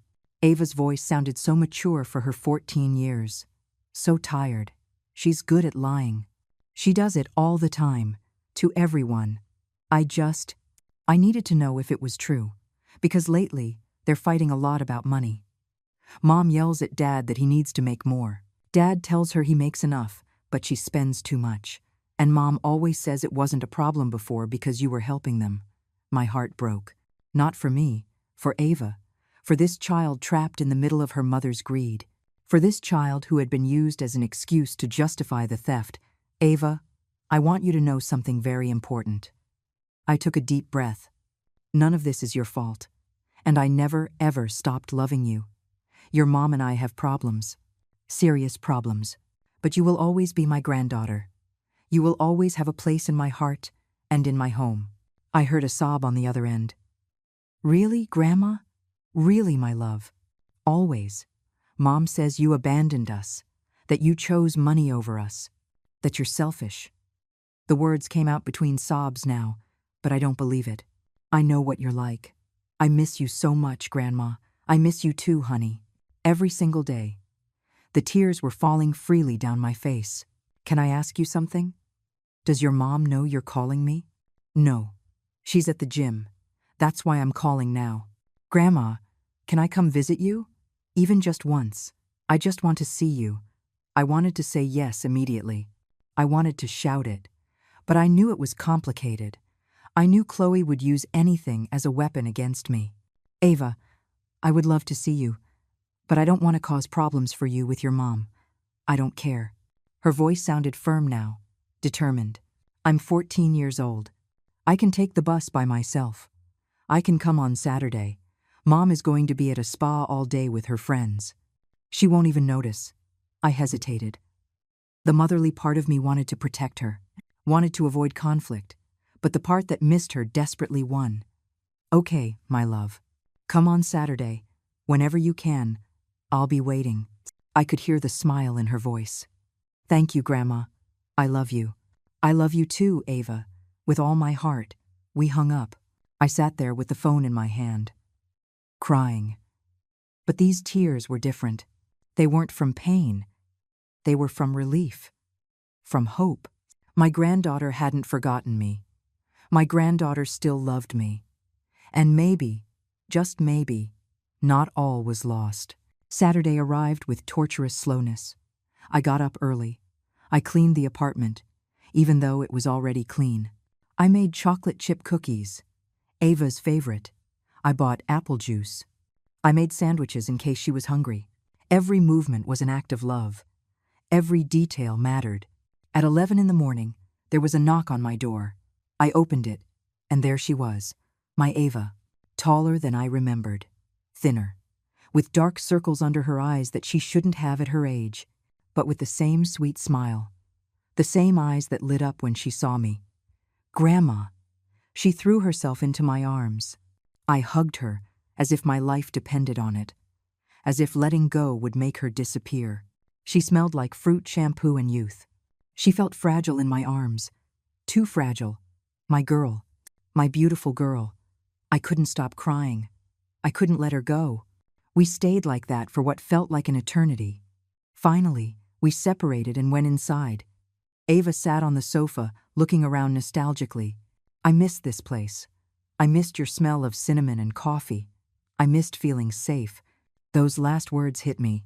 Ava's voice sounded so mature for her 14 years. So tired. She's good at lying. She does it all the time. To everyone. I needed to know if it was true. Because lately, they're fighting a lot about money. Mom yells at Dad that he needs to make more. Dad tells her he makes enough, but she spends too much. And Mom always says it wasn't a problem before because you were helping them. My heart broke. Not for me, for Ava. For this child trapped in the middle of her mother's greed. For this child who had been used as an excuse to justify the theft. Ava, I want you to know something very important. I took a deep breath. None of this is your fault. And I never, ever stopped loving you. Your mom and I have problems. Serious problems. But you will always be my granddaughter. You will always have a place in my heart and in my home. I heard a sob on the other end. Really, Grandma? Really, my love? Always. Mom says you abandoned us. That you chose money over us. That you're selfish. The words came out between sobs now, but I don't believe it. I know what you're like. I miss you so much, Grandma. I miss you too, honey. Every single day. The tears were falling freely down my face. Can I ask you something? Does your mom know you're calling me? No. She's at the gym. That's why I'm calling now. Grandma, can I come visit you? Even just once. I just want to see you. I wanted to say yes immediately. I wanted to shout it. But I knew it was complicated. I knew Chloe would use anything as a weapon against me. Ava, I would love to see you. But I don't want to cause problems for you with your mom. I don't care. Her voice sounded firm now, determined. I'm 14 years old. I can take the bus by myself. I can come on Saturday. Mom is going to be at a spa all day with her friends. She won't even notice. I hesitated. The motherly part of me wanted to protect her, wanted to avoid conflict, but the part that missed her desperately won. Okay, my love. Come on Saturday. Whenever you can. I'll be waiting. I could hear the smile in her voice. Thank you, Grandma. I love you. I love you too, Ava. With all my heart. We hung up. I sat there with the phone in my hand. Crying. But these tears were different. They weren't from pain. They were from relief. From hope. My granddaughter hadn't forgotten me. My granddaughter still loved me. And maybe, just maybe, not all was lost. Saturday arrived with torturous slowness. I got up early. I cleaned the apartment, even though it was already clean. I made chocolate chip cookies, Ava's favorite. I bought apple juice. I made sandwiches in case she was hungry. Every movement was an act of love. Every detail mattered. At 11 in the morning, there was a knock on my door. I opened it, and there she was, my Ava, taller than I remembered, thinner, with dark circles under her eyes that she shouldn't have at her age, but with the same sweet smile, the same eyes that lit up when she saw me. Grandma! She threw herself into my arms. I hugged her as if my life depended on it, as if letting go would make her disappear. She smelled like fruit, shampoo, and youth. She felt fragile in my arms, too fragile. My girl, my beautiful girl. I couldn't stop crying. I couldn't let her go. We stayed like that for what felt like an eternity. Finally, we separated and went inside. Ava sat on the sofa, looking around nostalgically. I missed this place. I missed your smell of cinnamon and coffee. I missed feeling safe. Those last words hit me.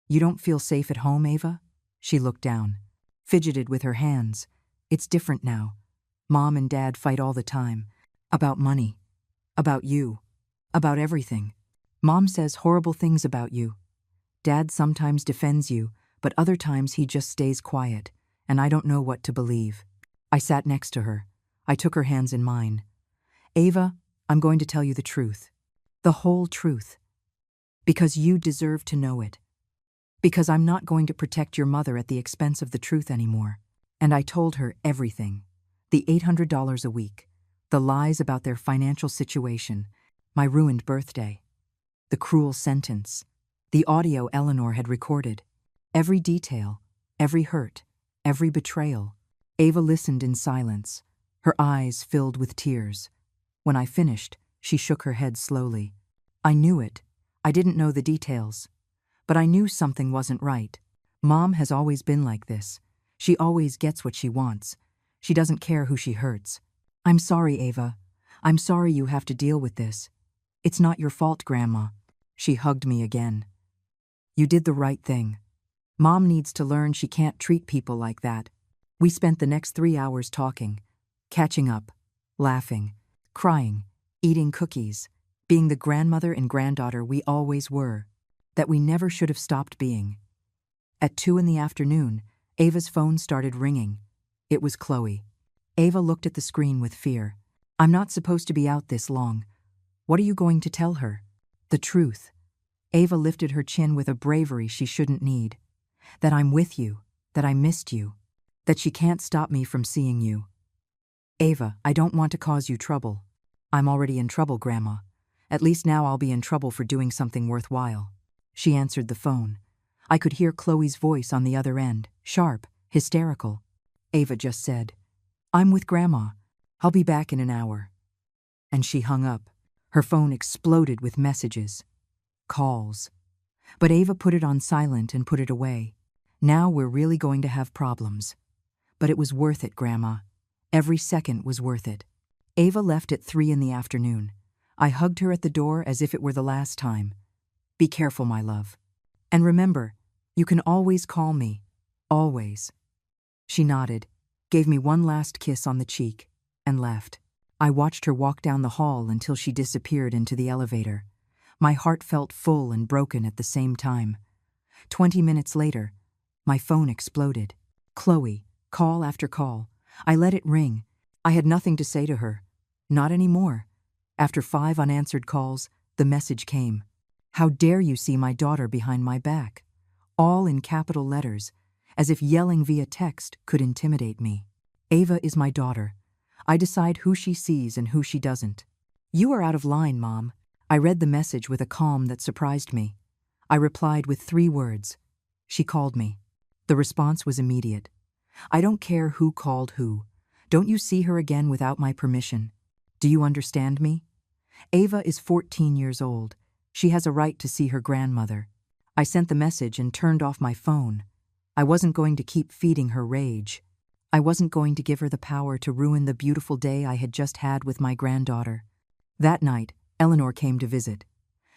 You don't feel safe at home, Ava? She looked down, fidgeted with her hands. It's different now. Mom and Dad fight all the time. About money. About you. About everything. Mom says horrible things about you. Dad sometimes defends you, but other times he just stays quiet, and I don't know what to believe. I sat next to her. I took her hands in mine. Ava, I'm going to tell you the truth. The whole truth. Because you deserve to know it. Because I'm not going to protect your mother at the expense of the truth anymore. And I told her everything. The $800 a week. The lies about their financial situation. My ruined birthday. The cruel sentence. The audio Eleanor had recorded. Every detail. Every hurt. Every betrayal. Ava listened in silence, her eyes filled with tears. When I finished, she shook her head slowly. I knew it. I didn't know the details. But I knew something wasn't right. Mom has always been like this. She always gets what she wants. She doesn't care who she hurts. I'm sorry, Ava. I'm sorry you have to deal with this. It's not your fault, Grandma. She hugged me again. You did the right thing. Mom needs to learn she can't treat people like that. We spent the next 3 hours talking, catching up, laughing, crying, eating cookies, being the grandmother and granddaughter we always were, that we never should have stopped being. At 2 in the afternoon, Ava's phone started ringing. It was Chloe. Ava looked at the screen with fear. I'm not supposed to be out this long. What are you going to tell her? The truth. Ava lifted her chin with a bravery she shouldn't need. That I'm with you, that I missed you, that she can't stop me from seeing you. Ava, I don't want to cause you trouble. I'm already in trouble, Grandma. At least now I'll be in trouble for doing something worthwhile. She answered the phone. I could hear Chloe's voice on the other end, sharp, hysterical. Ava just said, I'm with Grandma. I'll be back in an hour. And she hung up. Her phone exploded with messages. Calls. But Ava put it on silent and put it away. Now we're really going to have problems. But it was worth it, Grandma. Every second was worth it. Ava left at 3 in the afternoon. I hugged her at the door as if it were the last time. Be careful, my love. And remember, you can always call me. Always. She nodded, gave me one last kiss on the cheek, and left. I watched her walk down the hall until she disappeared into the elevator. My heart felt full and broken at the same time. 20 minutes later, my phone exploded. Chloe, call after call. I let it ring. I had nothing to say to her. Not anymore. After 5 unanswered calls, the message came. How dare you see my daughter behind my back? All in capital letters, as if yelling via text could intimidate me. Ava is my daughter. I decide who she sees and who she doesn't. You are out of line, Mom. I read the message with a calm that surprised me. I replied with 3 words. She called me. The response was immediate. I don't care who called who. Don't you see her again without my permission? Do you understand me? Ava is 14 years old. She has a right to see her grandmother. I sent the message and turned off my phone. I wasn't going to keep feeding her rage. I wasn't going to give her the power to ruin the beautiful day I had just had with my granddaughter. That night, Eleanor came to visit.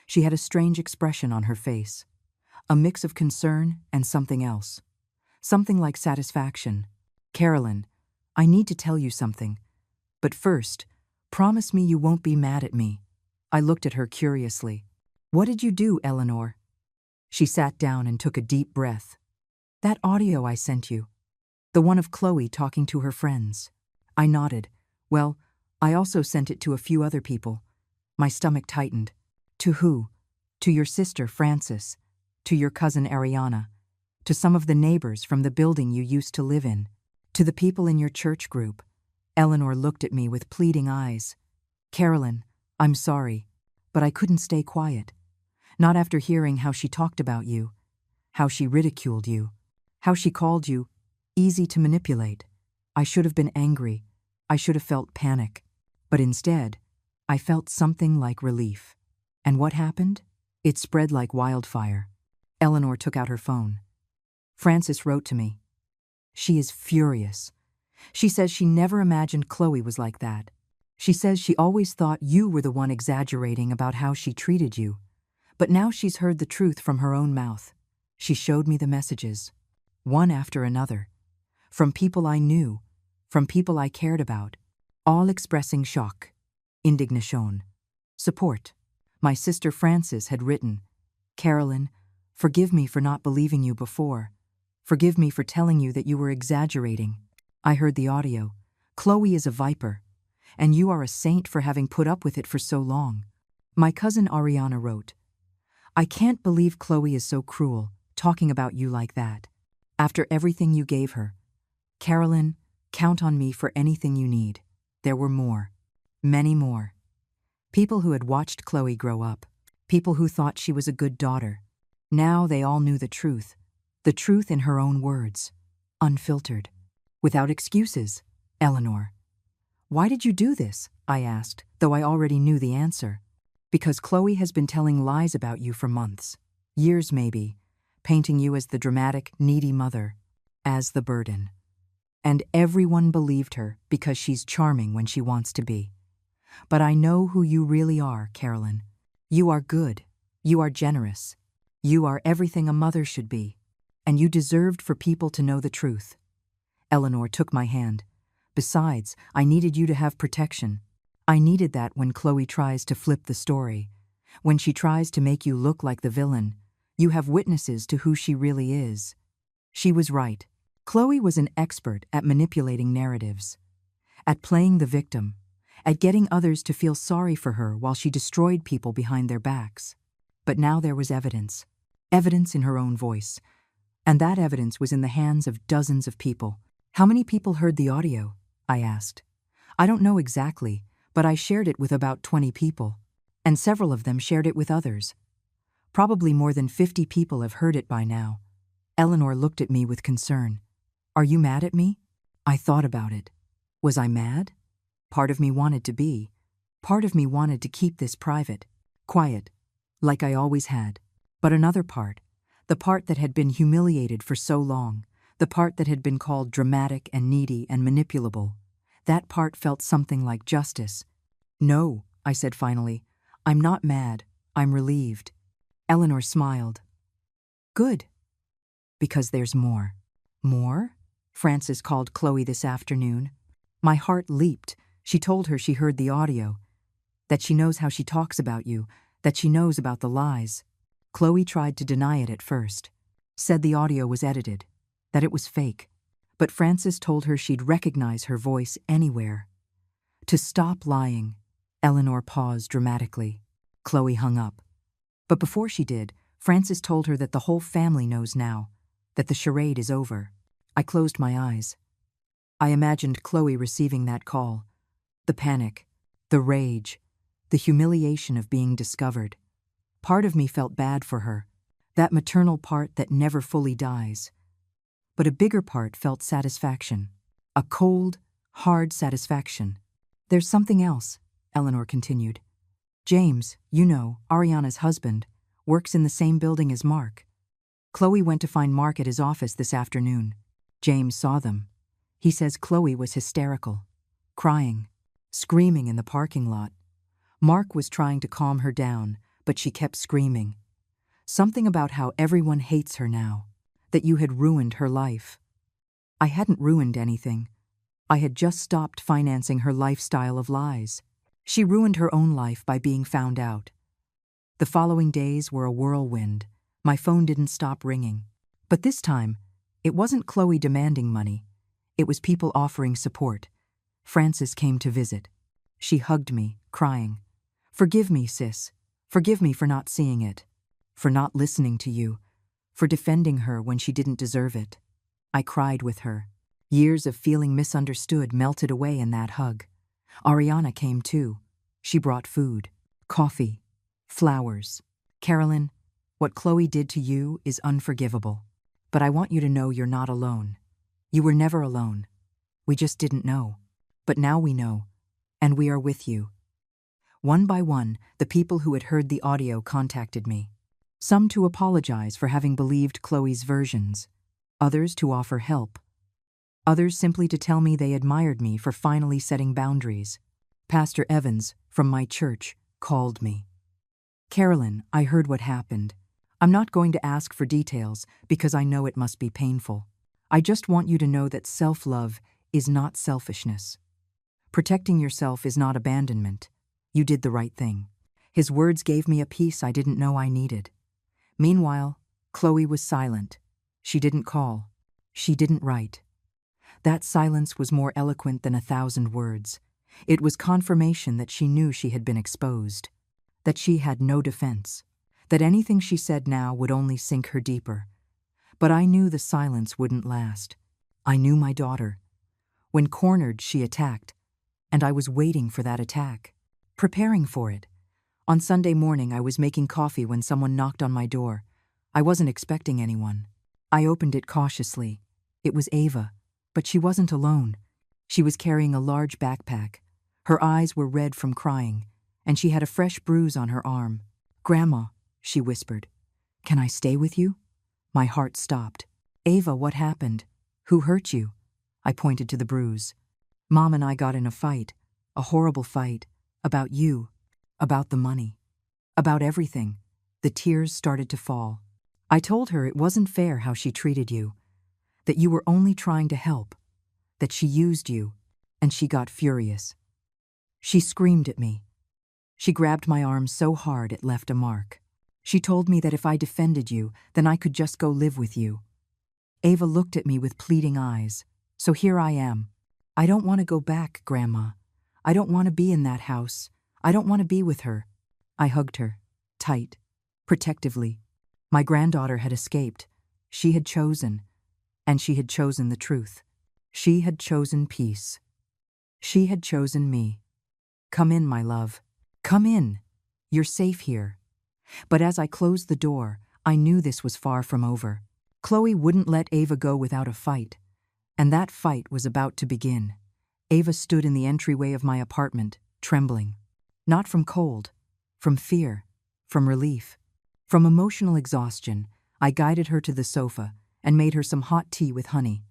She had a strange expression on her face. A mix of concern and something else. Something like satisfaction. Carolyn, I need to tell you something. But first, promise me you won't be mad at me. I looked at her curiously. What did you do, Eleanor? She sat down and took a deep breath. That audio I sent you. The one of Chloe talking to her friends. I nodded. Well, I also sent it to a few other people. My stomach tightened. To who? To your sister, Frances. To your cousin, Ariana. To some of the neighbors from the building you used to live in. To the people in your church group. Eleanor looked at me with pleading eyes. Carolyn, I'm sorry, but I couldn't stay quiet. Not after hearing how she talked about you, how she ridiculed you, how she called you easy to manipulate. I should have been angry. I should have felt panic. But instead, I felt something like relief. And what happened? It spread like wildfire. Eleanor took out her phone. Frances wrote to me. She is furious. She says she never imagined Chloe was like that. She says she always thought you were the one exaggerating about how she treated you. But now she's heard the truth from her own mouth. She showed me the messages, one after another, from people I knew, from people I cared about, all expressing shock, indignation, support. My sister Frances had written, Carolyn, forgive me for not believing you before. Forgive me for telling you that you were exaggerating. I heard the audio. Chloe is a viper, and you are a saint for having put up with it for so long. My cousin Ariana wrote, I can't believe Chloe is so cruel, talking about you like that. After everything you gave her. Carolyn, count on me for anything you need. There were more. Many more. People who had watched Chloe grow up. People who thought she was a good daughter. Now they all knew the truth. The truth in her own words. Unfiltered. Without excuses. Eleanor. Why did you do this? I asked, though I already knew the answer. Because Chloe has been telling lies about you for months. Years maybe. Painting you as the dramatic, needy mother. As the burden. And everyone believed her because she's charming when she wants to be. But I know who you really are, Carolyn. You are good. You are generous. You are everything a mother should be. And you deserved for people to know the truth. Eleanor took my hand. Besides, I needed you to have protection. I needed that when Chloe tries to flip the story. When she tries to make you look like the villain, you have witnesses to who she really is. She was right. Chloe was an expert at manipulating narratives, at playing the victim, at getting others to feel sorry for her while she destroyed people behind their backs. But now there was evidence. Evidence in her own voice. And that evidence was in the hands of dozens of people. How many people heard the audio? I asked. I don't know exactly, but I shared it with about 20 people, and several of them shared it with others. Probably more than 50 people have heard it by now. Eleanor looked at me with concern. Are you mad at me? I thought about it. Was I mad? Part of me wanted to be. Part of me wanted to keep this private, quiet, like I always had. But another part, the part that had been humiliated for so long, the part that had been called dramatic and needy and manipulable, that part felt something like justice. No, I said finally. I'm not mad. I'm relieved. Eleanor smiled. Good. Because there's more. More? Frances called Chloe this afternoon. My heart leaped. She told her she heard the audio, that she knows how she talks about you, that she knows about the lies. Chloe tried to deny it at first, said the audio was edited, that it was fake. But Frances told her she'd recognize her voice anywhere. To stop lying. Eleanor paused dramatically. Chloe hung up. But before she did, Frances told her that the whole family knows now, that the charade is over. I closed my eyes. I imagined Chloe receiving that call. The panic, the rage, the humiliation of being discovered. Part of me felt bad for her, that maternal part that never fully dies. But a bigger part felt satisfaction, a cold, hard satisfaction. There's something else, Eleanor continued. James, you know, Ariana's husband, works in the same building as Mark. Chloe went to find Mark at his office this afternoon. James saw them. He says Chloe was hysterical, crying, screaming in the parking lot. Mark was trying to calm her down, but she kept screaming. Something about how everyone hates her now, that you had ruined her life. I hadn't ruined anything. I had just stopped financing her lifestyle of lies. She ruined her own life by being found out. The following days were a whirlwind. My phone didn't stop ringing. But this time, it wasn't Chloe demanding money. It was people offering support. Frances came to visit. She hugged me, crying. Forgive me, sis. Forgive me for not seeing it, for not listening to you, for defending her when she didn't deserve it. I cried with her. Years of feeling misunderstood melted away in that hug. Ariana came too. She brought food, coffee, flowers. Carolyn, what Chloe did to you is unforgivable. But I want you to know you're not alone. You were never alone. We just didn't know. But now we know, and we are with you. One by one, the people who had heard the audio contacted me. Some to apologize for having believed Chloe's versions, others to offer help, others simply to tell me they admired me for finally setting boundaries. Pastor Evans, from my church, called me. Carolyn, I heard what happened. I'm not going to ask for details because I know it must be painful. I just want you to know that self-love is not selfishness. Protecting yourself is not abandonment. You did the right thing. His words gave me a peace I didn't know I needed. Meanwhile, Chloe was silent. She didn't call. She didn't write. That silence was more eloquent than 1,000 words. It was confirmation that she knew she had been exposed, that she had no defense, that anything she said now would only sink her deeper. But I knew the silence wouldn't last. I knew my daughter. When cornered, she attacked, and I was waiting for that attack, preparing for it. On Sunday morning, I was making coffee when someone knocked on my door. I wasn't expecting anyone. I opened it cautiously. It was Ava, but she wasn't alone. She was carrying a large backpack. Her eyes were red from crying, and she had a fresh bruise on her arm. "Grandma," she whispered, "can I stay with you?" My heart stopped. "Ava, what happened? Who hurt you?" I pointed to the bruise. "Mom and I got in a fight, a horrible fight, about you, about the money, about everything." The tears started to fall. I told her it wasn't fair how she treated you, that you were only trying to help, that she used you, and she got furious. She screamed at me. She grabbed my arm so hard it left a mark. She told me that if I defended you, then I could just go live with you. Ava looked at me with pleading eyes. So here I am. I don't want to go back, Grandma. I don't want to be in that house. I don't want to be with her. I hugged her, tight, protectively. My granddaughter had escaped. She had chosen, and she had chosen the truth. She had chosen peace. She had chosen me. Come in, my love. Come in. You're safe here. But as I closed the door, I knew this was far from over. Chloe wouldn't let Ava go without a fight, and that fight was about to begin. Ava stood in the entryway of my apartment, trembling. Not from cold, from fear, from relief, from emotional exhaustion. I guided her to the sofa and made her some hot tea with honey.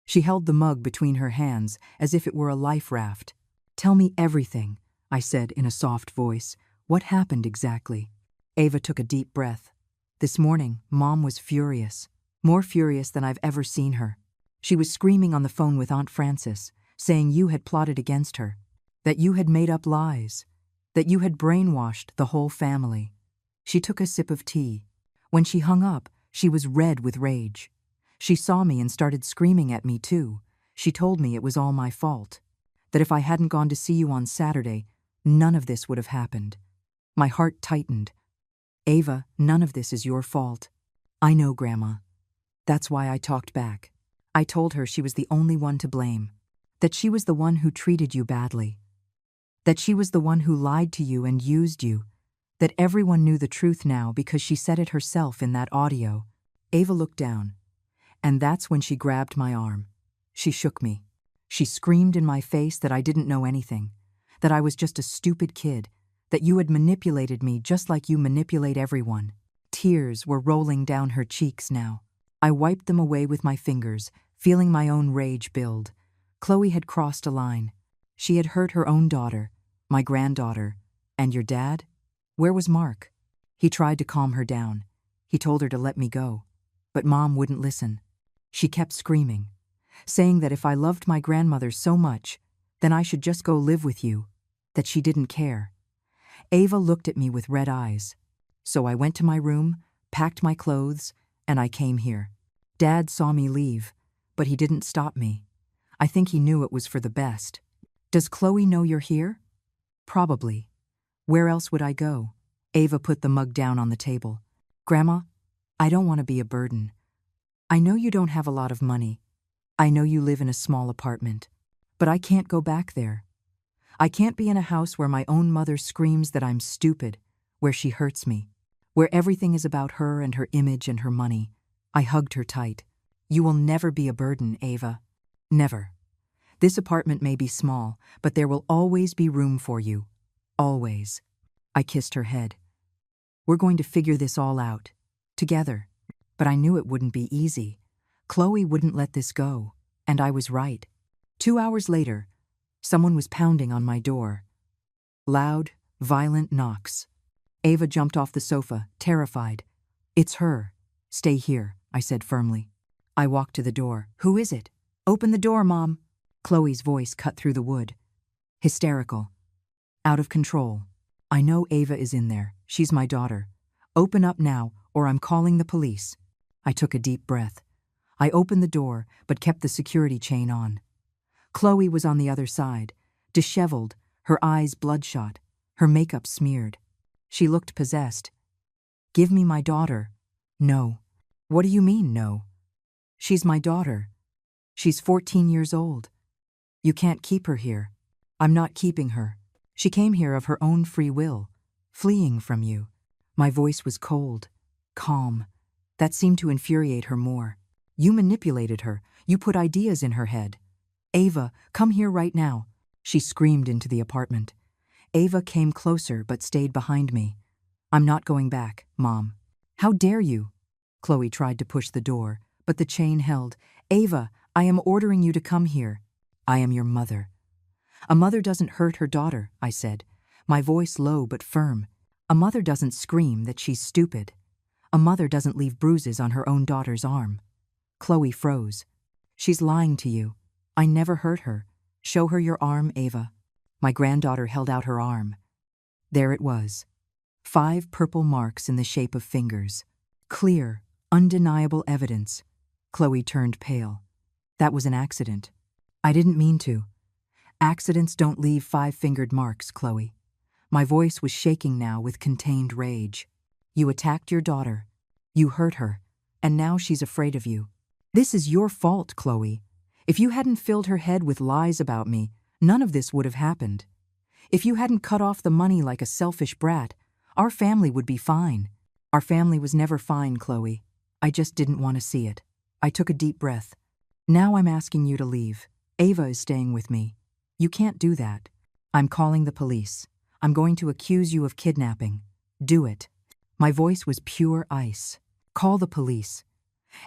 She held the mug between her hands as if it were a life raft. "Tell me everything," I said in a soft voice. "What happened exactly?" Ava took a deep breath. "This morning, Mom was furious, more furious than I've ever seen her. She was screaming on the phone with Aunt Frances, saying you had plotted against her, that you had made up lies, that you had brainwashed the whole family." She took a sip of tea. When she hung up, she was red with rage. She saw me and started screaming at me too. She told me it was all my fault, that if I hadn't gone to see you on Saturday, none of this would have happened. My heart tightened. "Ava, none of this is your fault." "I know, Grandma." That's why I talked back. I told her she was the only one to blame, that she was the one who treated you badly, that she was the one who lied to you and used you, that everyone knew the truth now because she said it herself in that audio. Ava looked down, and that's when she grabbed my arm. She shook me. She screamed in my face that I didn't know anything, that I was just a stupid kid, that you had manipulated me just like you manipulate everyone. Tears were rolling down her cheeks now. I wiped them away with my fingers, feeling my own rage build. Chloe had crossed a line. She had hurt her own daughter, my granddaughter. And your dad? Where was Mark? He tried to calm her down. He told her to let me go. But Mom wouldn't listen. She kept screaming, saying that if I loved my grandmother so much, then I should just go live with you, that she didn't care. Ava looked at me with red eyes. So I went to my room, packed my clothes, and I came here. Dad saw me leave, but he didn't stop me. I think he knew it was for the best. Does Chloe know you're here? Probably. Where else would I go? Ava put the mug down on the table. Grandma, I don't want to be a burden. I know you don't have a lot of money. I know you live in a small apartment. But I can't go back there. I can't be in a house where my own mother screams that I'm stupid, where she hurts me, where everything is about her and her image and her money. I hugged her tight. You will never be a burden, Ava. Never. This apartment may be small, but there will always be room for you. Always. I kissed her head. We're going to figure this all out. Together. But I knew it wouldn't be easy. Chloe wouldn't let this go. And I was right. 2 hours later, someone was pounding on my door. Loud, violent knocks. Ava jumped off the sofa, terrified. It's her. Stay here, I said firmly. I walked to the door. Who is it? Open the door, Mom. Chloe's voice cut through the wood. Hysterical. Out of control. I know Ava is in there. She's my daughter. Open up now, or I'm calling the police. I took a deep breath. I opened the door, but kept the security chain on. Chloe was on the other side, disheveled, her eyes bloodshot, her makeup smeared. She looked possessed. Give me my daughter. No. What do you mean, no? She's my daughter. She's 14 years old. You can't keep her here. I'm not keeping her. She came here of her own free will, fleeing from you. My voice was cold, calm. That seemed to infuriate her more. You manipulated her. You put ideas in her head. Ava, come here right now. She screamed into the apartment. Ava came closer but stayed behind me. I'm not going back, Mom. How dare you? Chloe tried to push the door, but the chain held. Ava, I am ordering you to come here. I am your mother. A mother doesn't hurt her daughter, I said, my voice low but firm. A mother doesn't scream that she's stupid. A mother doesn't leave bruises on her own daughter's arm. Chloe froze. She's lying to you. I never hurt her. Show her your arm, Ava. My granddaughter held out her arm. There it was. 5 purple marks in the shape of fingers. Clear, undeniable evidence. Chloe turned pale. That was an accident. I didn't mean to. Accidents don't leave 5-fingered marks, Chloe. My voice was shaking now with contained rage. You attacked your daughter. You hurt her. And now she's afraid of you. This is your fault, Chloe. If you hadn't filled her head with lies about me, none of this would have happened. If you hadn't cut off the money like a selfish brat, our family would be fine. Our family was never fine, Chloe. I just didn't want to see it. I took a deep breath. Now I'm asking you to leave. Ava is staying with me. You can't do that. I'm calling the police. I'm going to accuse you of kidnapping. Do it. My voice was pure ice. Call the police.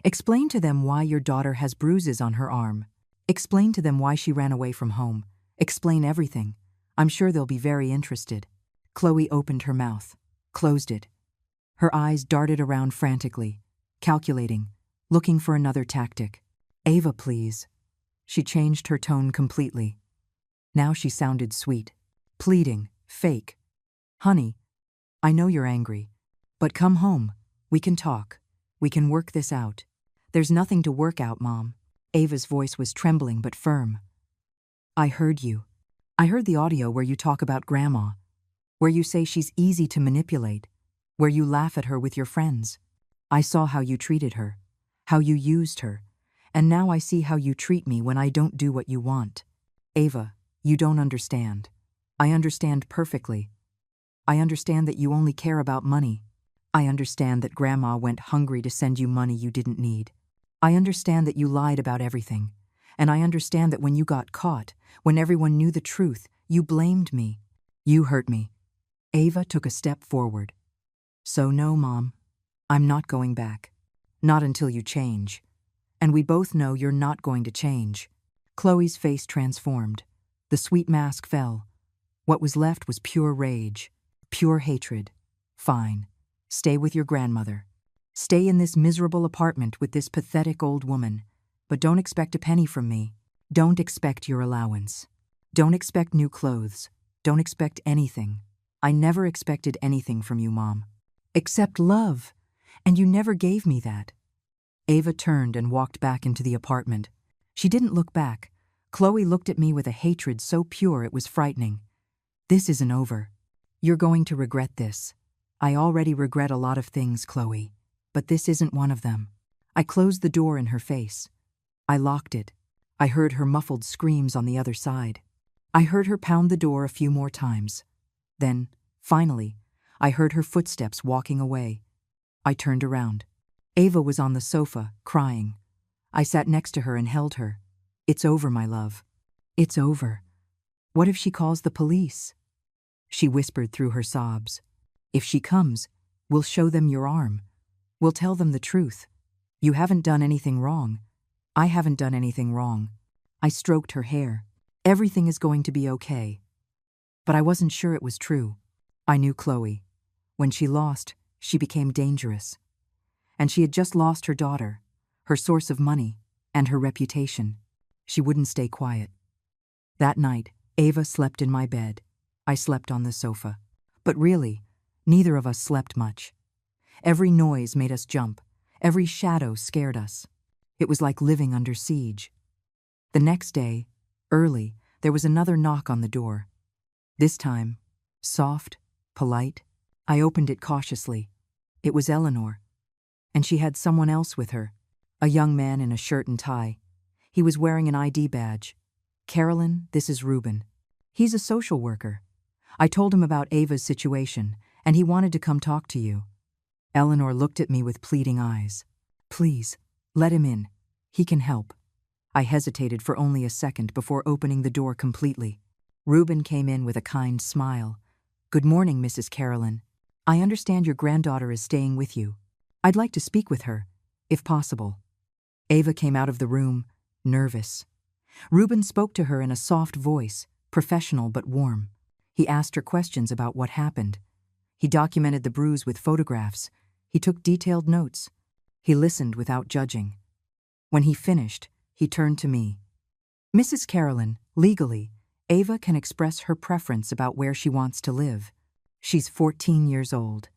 Explain to them why your daughter has bruises on her arm. Explain to them why she ran away from home. Explain everything. I'm sure they'll be very interested. Chloe opened her mouth, closed it. Her eyes darted around frantically, calculating, looking for another tactic. Ava, please. She changed her tone completely. Now she sounded sweet, pleading, fake. Honey, I know you're angry, but come home. We can talk. We can work this out. There's nothing to work out, Mom. Ava's voice was trembling but firm. I heard you. I heard the audio where you talk about Grandma, where you say she's easy to manipulate, where you laugh at her with your friends. I saw how you treated her, how you used her, and now I see how you treat me when I don't do what you want. Ava, you don't understand. I understand perfectly. I understand that you only care about money. I understand that Grandma went hungry to send you money you didn't need. I understand that you lied about everything. And I understand that when you got caught, when everyone knew the truth, you blamed me. You hurt me. Ava took a step forward. So no, Mom, I'm not going back. Not until you change. And we both know you're not going to change. Chloe's face transformed. The sweet mask fell. What was left was pure rage, pure hatred. Fine. Stay with your grandmother. Stay in this miserable apartment with this pathetic old woman. But don't expect a penny from me. Don't expect your allowance. Don't expect new clothes. Don't expect anything. I never expected anything from you, Mom. Except love. And you never gave me that. Ava turned and walked back into the apartment. She didn't look back. Chloe looked at me with a hatred so pure it was frightening. This isn't over. You're going to regret this. I already regret a lot of things, Chloe, but this isn't one of them. I closed the door in her face. I locked it. I heard her muffled screams on the other side. I heard her pound the door a few more times. Then, finally, I heard her footsteps walking away. I turned around. Ava was on the sofa, crying. I sat next to her and held her. It's over, my love. It's over. What if she calls the police? She whispered through her sobs. If she comes, we'll show them your arm. We'll tell them the truth. You haven't done anything wrong. I haven't done anything wrong. I stroked her hair. Everything is going to be okay. But I wasn't sure it was true. I knew Chloe. When she lost, she became dangerous. And she had just lost her daughter, her source of money, and her reputation. She wouldn't stay quiet. That night, Ava slept in my bed. I slept on the sofa. But really, neither of us slept much. Every noise made us jump. Every shadow scared us. It was like living under siege. The next day, early, there was another knock on the door. This time, soft, polite, I opened it cautiously. It was Eleanor. And she had someone else with her, a young man in a shirt and tie. He was wearing an ID badge. Carolyn, this is Reuben. He's a social worker. I told him about Ava's situation, and he wanted to come talk to you. Eleanor looked at me with pleading eyes. Please, let him in. He can help. I hesitated for only a second before opening the door completely. Reuben came in with a kind smile. Good morning, Mrs. Carolyn. I understand your granddaughter is staying with you. I'd like to speak with her, if possible. Ava came out of the room, nervous. Reuben spoke to her in a soft voice, professional but warm. He asked her questions about what happened. He documented the bruise with photographs. He took detailed notes. He listened without judging. When he finished, he turned to me. Mrs. Carolyn, legally, Ava can express her preference about where she wants to live. She's 14 years old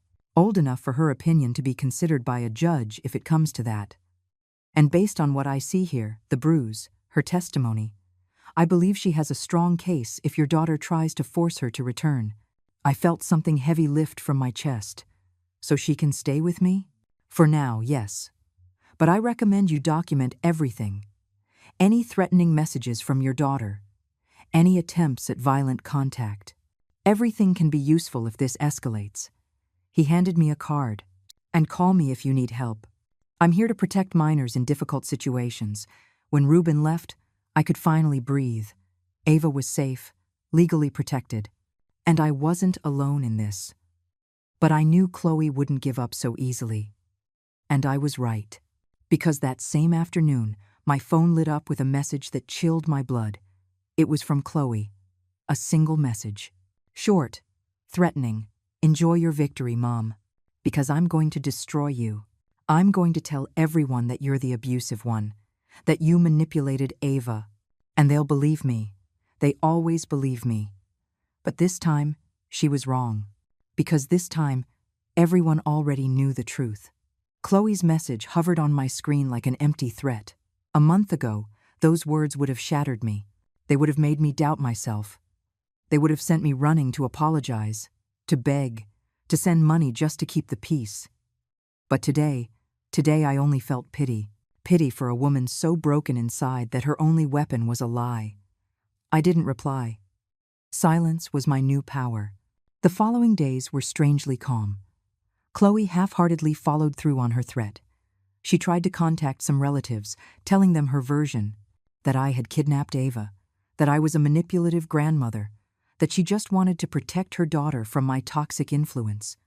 enough for her opinion to be considered by a judge if it comes to that. And based on what I see here, the bruise, her testimony, I believe she has a strong case if your daughter tries to force her to return. I felt something heavy lift from my chest. So she can stay with me? For now, yes. But I recommend you document everything. Any threatening messages from your daughter. Any attempts at violent contact. Everything can be useful if this escalates. He handed me a card. And call me if you need help. I'm here to protect minors in difficult situations. When Reuben left, I could finally breathe. Ava was safe, legally protected. And I wasn't alone in this. But I knew Chloe wouldn't give up so easily. And I was right. Because that same afternoon, my phone lit up with a message that chilled my blood. It was from Chloe. A single message. Short, threatening. Enjoy your victory, Mom. Because I'm going to destroy you. I'm going to tell everyone that you're the abusive one. That you manipulated Ava. And they'll believe me. They always believe me. But this time, she was wrong. Because this time, everyone already knew the truth. Chloe's message hovered on my screen like an empty threat. A month ago, those words would have shattered me. They would have made me doubt myself. They would have sent me running to apologize, to beg, to send money just to keep the peace. But today I only felt pity. Pity for a woman so broken inside that her only weapon was a lie. I didn't reply. Silence was my new power. The following days were strangely calm. Chloe half-heartedly followed through on her threat. She tried to contact some relatives, telling them her version, that I had kidnapped Ava, that I was a manipulative grandmother, that she just wanted to protect her daughter from my toxic influence.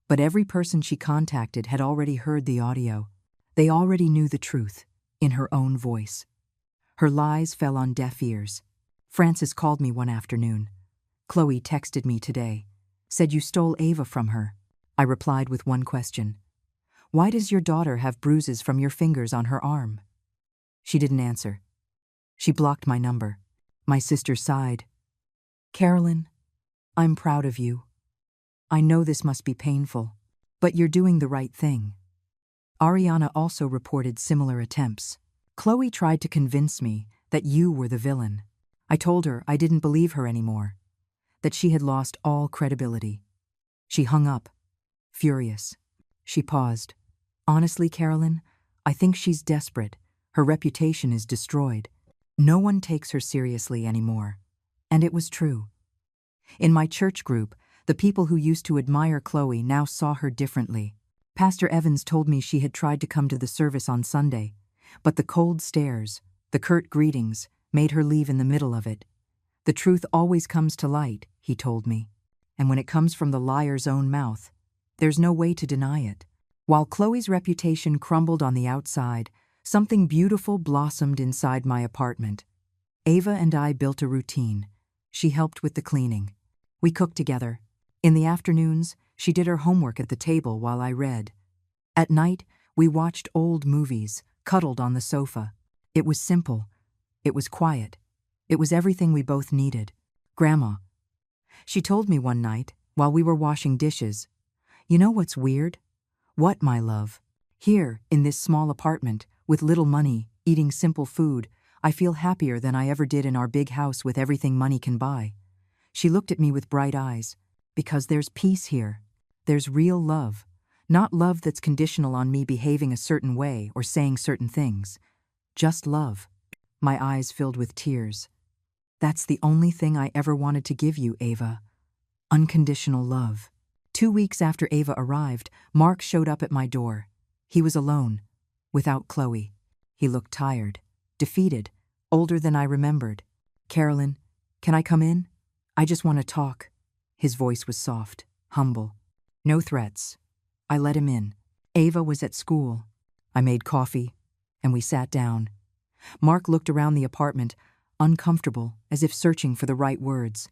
But every person she contacted had already heard the audio. They already knew the truth, in her own voice. Her lies fell on deaf ears. Frances called me one afternoon. Chloe texted me today, said you stole Ava from her. I replied with one question. Why does your daughter have bruises from your fingers on her arm? She didn't answer. She blocked my number. My sister sighed. Carolyn, I'm proud of you. I know this must be painful, but you're doing the right thing. Ariana also reported similar attempts. Chloe tried to convince me that you were the villain. I told her I didn't believe her anymore, that she had lost all credibility. She hung up, furious. She paused. Honestly, Carolyn, I think she's desperate. Her reputation is destroyed. No one takes her seriously anymore. And it was true. In my church group, the people who used to admire Chloe now saw her differently. Pastor Evans told me she had tried to come to the service on Sunday, but the cold stares, the curt greetings, made her leave in the middle of it. The truth always comes to light, he told me, and when it comes from the liar's own mouth, there's no way to deny it. While Chloe's reputation crumbled on the outside, something beautiful blossomed inside my apartment. Ava and I built a routine. She helped with the cleaning. We cooked together. In the afternoons, she did her homework at the table while I read. At night, we watched old movies, cuddled on the sofa. It was simple. It was quiet. It was everything we both needed. Grandma. She told me one night, while we were washing dishes, "You know what's weird?" "What, my love?" "Here, in this small apartment, with little money, eating simple food, I feel happier than I ever did in our big house with everything money can buy." She looked at me with bright eyes. "Because there's peace here. There's real love. Not love that's conditional on me behaving a certain way or saying certain things. Just love." My eyes filled with tears. "That's the only thing I ever wanted to give you, Ava. Unconditional love." 2 weeks after Ava arrived, Mark showed up at my door. He was alone, without Chloe. He looked tired, defeated, older than I remembered. "Carolyn, can I come in? I just want to talk." His voice was soft, humble. No threats. I let him in. Ava was at school. I made coffee, and we sat down. Mark looked around the apartment, uncomfortable, as if searching for the right words.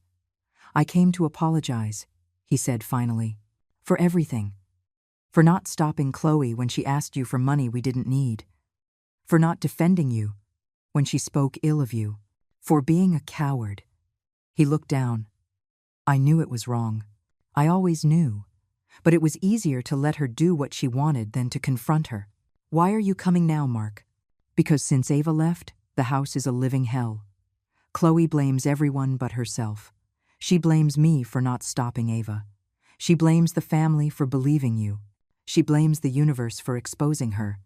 "I came to apologize," he said finally, "for everything. For not stopping Chloe when she asked you for money we didn't need. For not defending you when she spoke ill of you. For being a coward." He looked down. I knew it was wrong. I always knew. But it was easier to let her do what she wanted than to confront her. "Why are you coming now, Mark?" "Because since Ava left, the house is a living hell. Chloe blames everyone but herself. She blames me for not stopping Ava. She blames the family for believing you. She blames the universe for exposing her."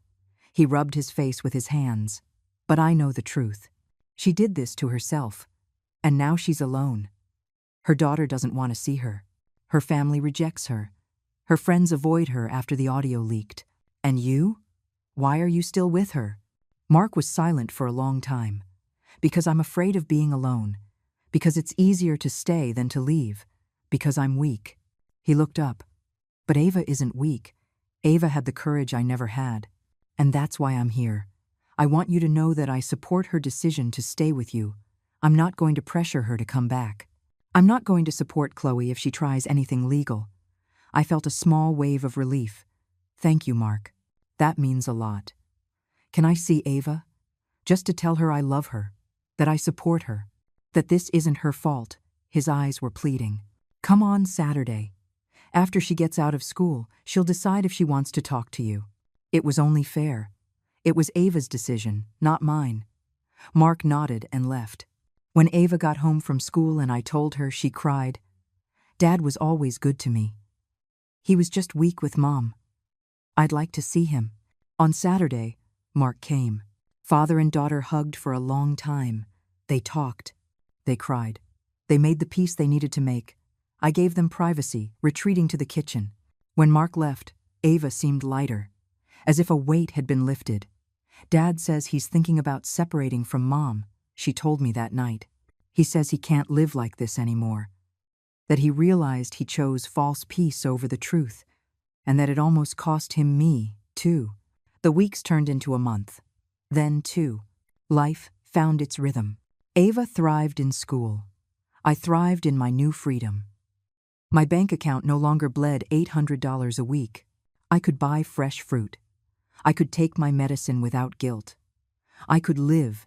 He rubbed his face with his hands. "But I know the truth. She did this to herself. And now she's alone. Her daughter doesn't want to see her. Her family rejects her. Her friends avoid her after the audio leaked. And you? Why are you still with her?" Mark was silent for a long time. "Because I'm afraid of being alone. Because it's easier to stay than to leave. Because I'm weak." He looked up. "But Ava isn't weak. Ava had the courage I never had. And that's why I'm here. I want you to know that I support her decision to stay with you. I'm not going to pressure her to come back. I'm not going to support Chloe if she tries anything legal." I felt a small wave of relief. "Thank you, Mark. That means a lot. Can I see Ava? Just to tell her I love her, that I support her, that this isn't her fault." His eyes were pleading. "Come on Saturday. After she gets out of school, she'll decide if she wants to talk to you." It was only fair. It was Ava's decision, not mine. Mark nodded and left. When Ava got home from school and I told her, she cried. "Dad was always good to me. He was just weak with Mom. I'd like to see him." On Saturday, Mark came. Father and daughter hugged for a long time. They talked. They cried. They made the peace they needed to make. I gave them privacy, retreating to the kitchen. When Mark left, Ava seemed lighter, as if a weight had been lifted. "Dad says he's thinking about separating from Mom," she told me that night. "He says he can't live like this anymore. That he realized he chose false peace over the truth, and that it almost cost him me, too." The weeks turned into a month. Then 2. Life found its rhythm. Ava thrived in school. I thrived in my new freedom. My bank account no longer bled $800 a week. I could buy fresh fruit. I could take my medicine without guilt. I could live,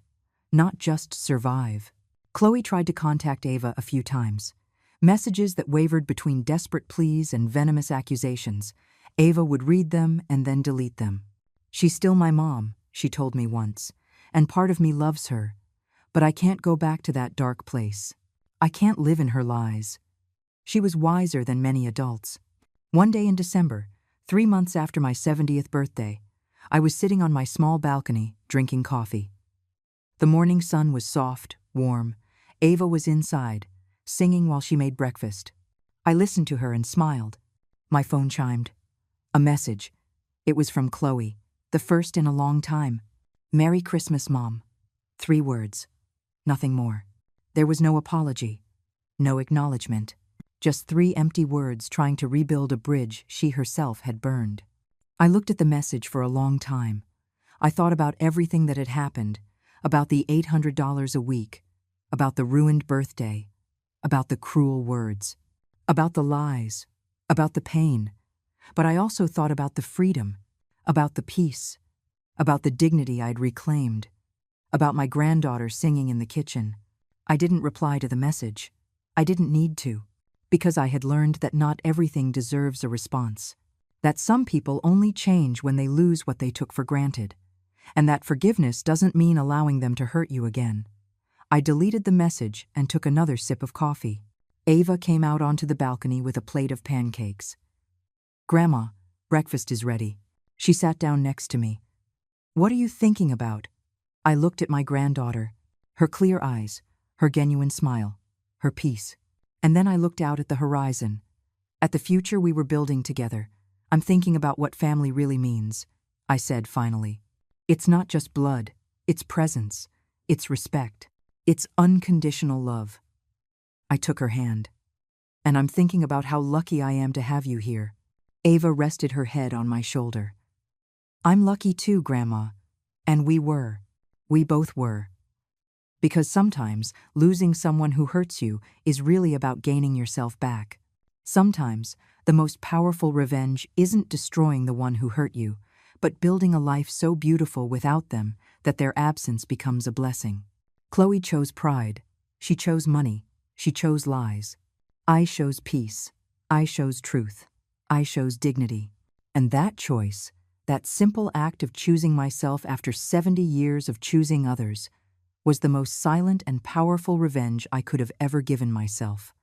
not just survive. Chloe tried to contact Ava a few times. Messages that wavered between desperate pleas and venomous accusations. Ava would read them and then delete them. "She's still my mom," she told me once, "and part of me loves her. But I can't go back to that dark place. I can't live in her lies." She was wiser than many adults. One day in December, 3 months after my 70th birthday, I was sitting on my small balcony, drinking coffee. The morning sun was soft, warm. Ava was inside, singing while she made breakfast. I listened to her and smiled. My phone chimed. A message. It was from Chloe, the first in a long time. "Merry Christmas, Mom." 3 words. Nothing more. There was no apology, no acknowledgement. Just 3 empty words trying to rebuild a bridge she herself had burned. I looked at the message for a long time. I thought about everything that had happened, about the $800 a week, about the ruined birthday, about the cruel words, about the lies, about the pain. But I also thought about the freedom, about the peace, about the dignity I'd reclaimed, about my granddaughter singing in the kitchen. I didn't reply to the message. I didn't need to, because I had learned that not everything deserves a response, that some people only change when they lose what they took for granted, and that forgiveness doesn't mean allowing them to hurt you again. I deleted the message and took another sip of coffee. Ava came out onto the balcony with a plate of pancakes. "Grandma, breakfast is ready." She sat down next to me. "What are you thinking about?" I looked at my granddaughter, her clear eyes, her genuine smile, her peace. And then I looked out at the horizon, at the future we were building together. "I'm thinking about what family really means," I said finally. "It's not just blood, it's presence, it's respect, it's unconditional love." I took her hand. "And I'm thinking about how lucky I am to have you here." Ava rested her head on my shoulder. "I'm lucky too, Grandma. And we both were. Because sometimes losing someone who hurts you is really about gaining yourself back. Sometimes the most powerful revenge isn't destroying the one who hurt you, but building a life so beautiful without them that their absence becomes a blessing." Chloe chose pride. She chose money. She chose lies. I chose peace. I chose truth. I chose dignity. And that choice, that simple act of choosing myself after 70 years of choosing others, was the most silent and powerful revenge I could have ever given myself.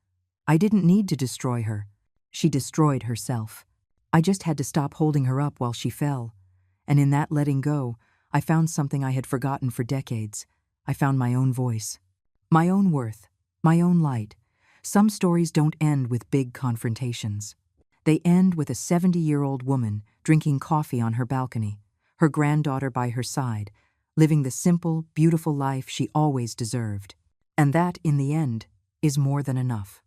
I didn't need to destroy her. She destroyed herself. I just had to stop holding her up while she fell. And in that letting go, I found something I had forgotten for decades. I found my own voice, my own worth, my own light. Some stories don't end with big confrontations. They end with a 70-year-old woman drinking coffee on her balcony, her granddaughter by her side, living the simple, beautiful life she always deserved. And that, in the end, is more than enough.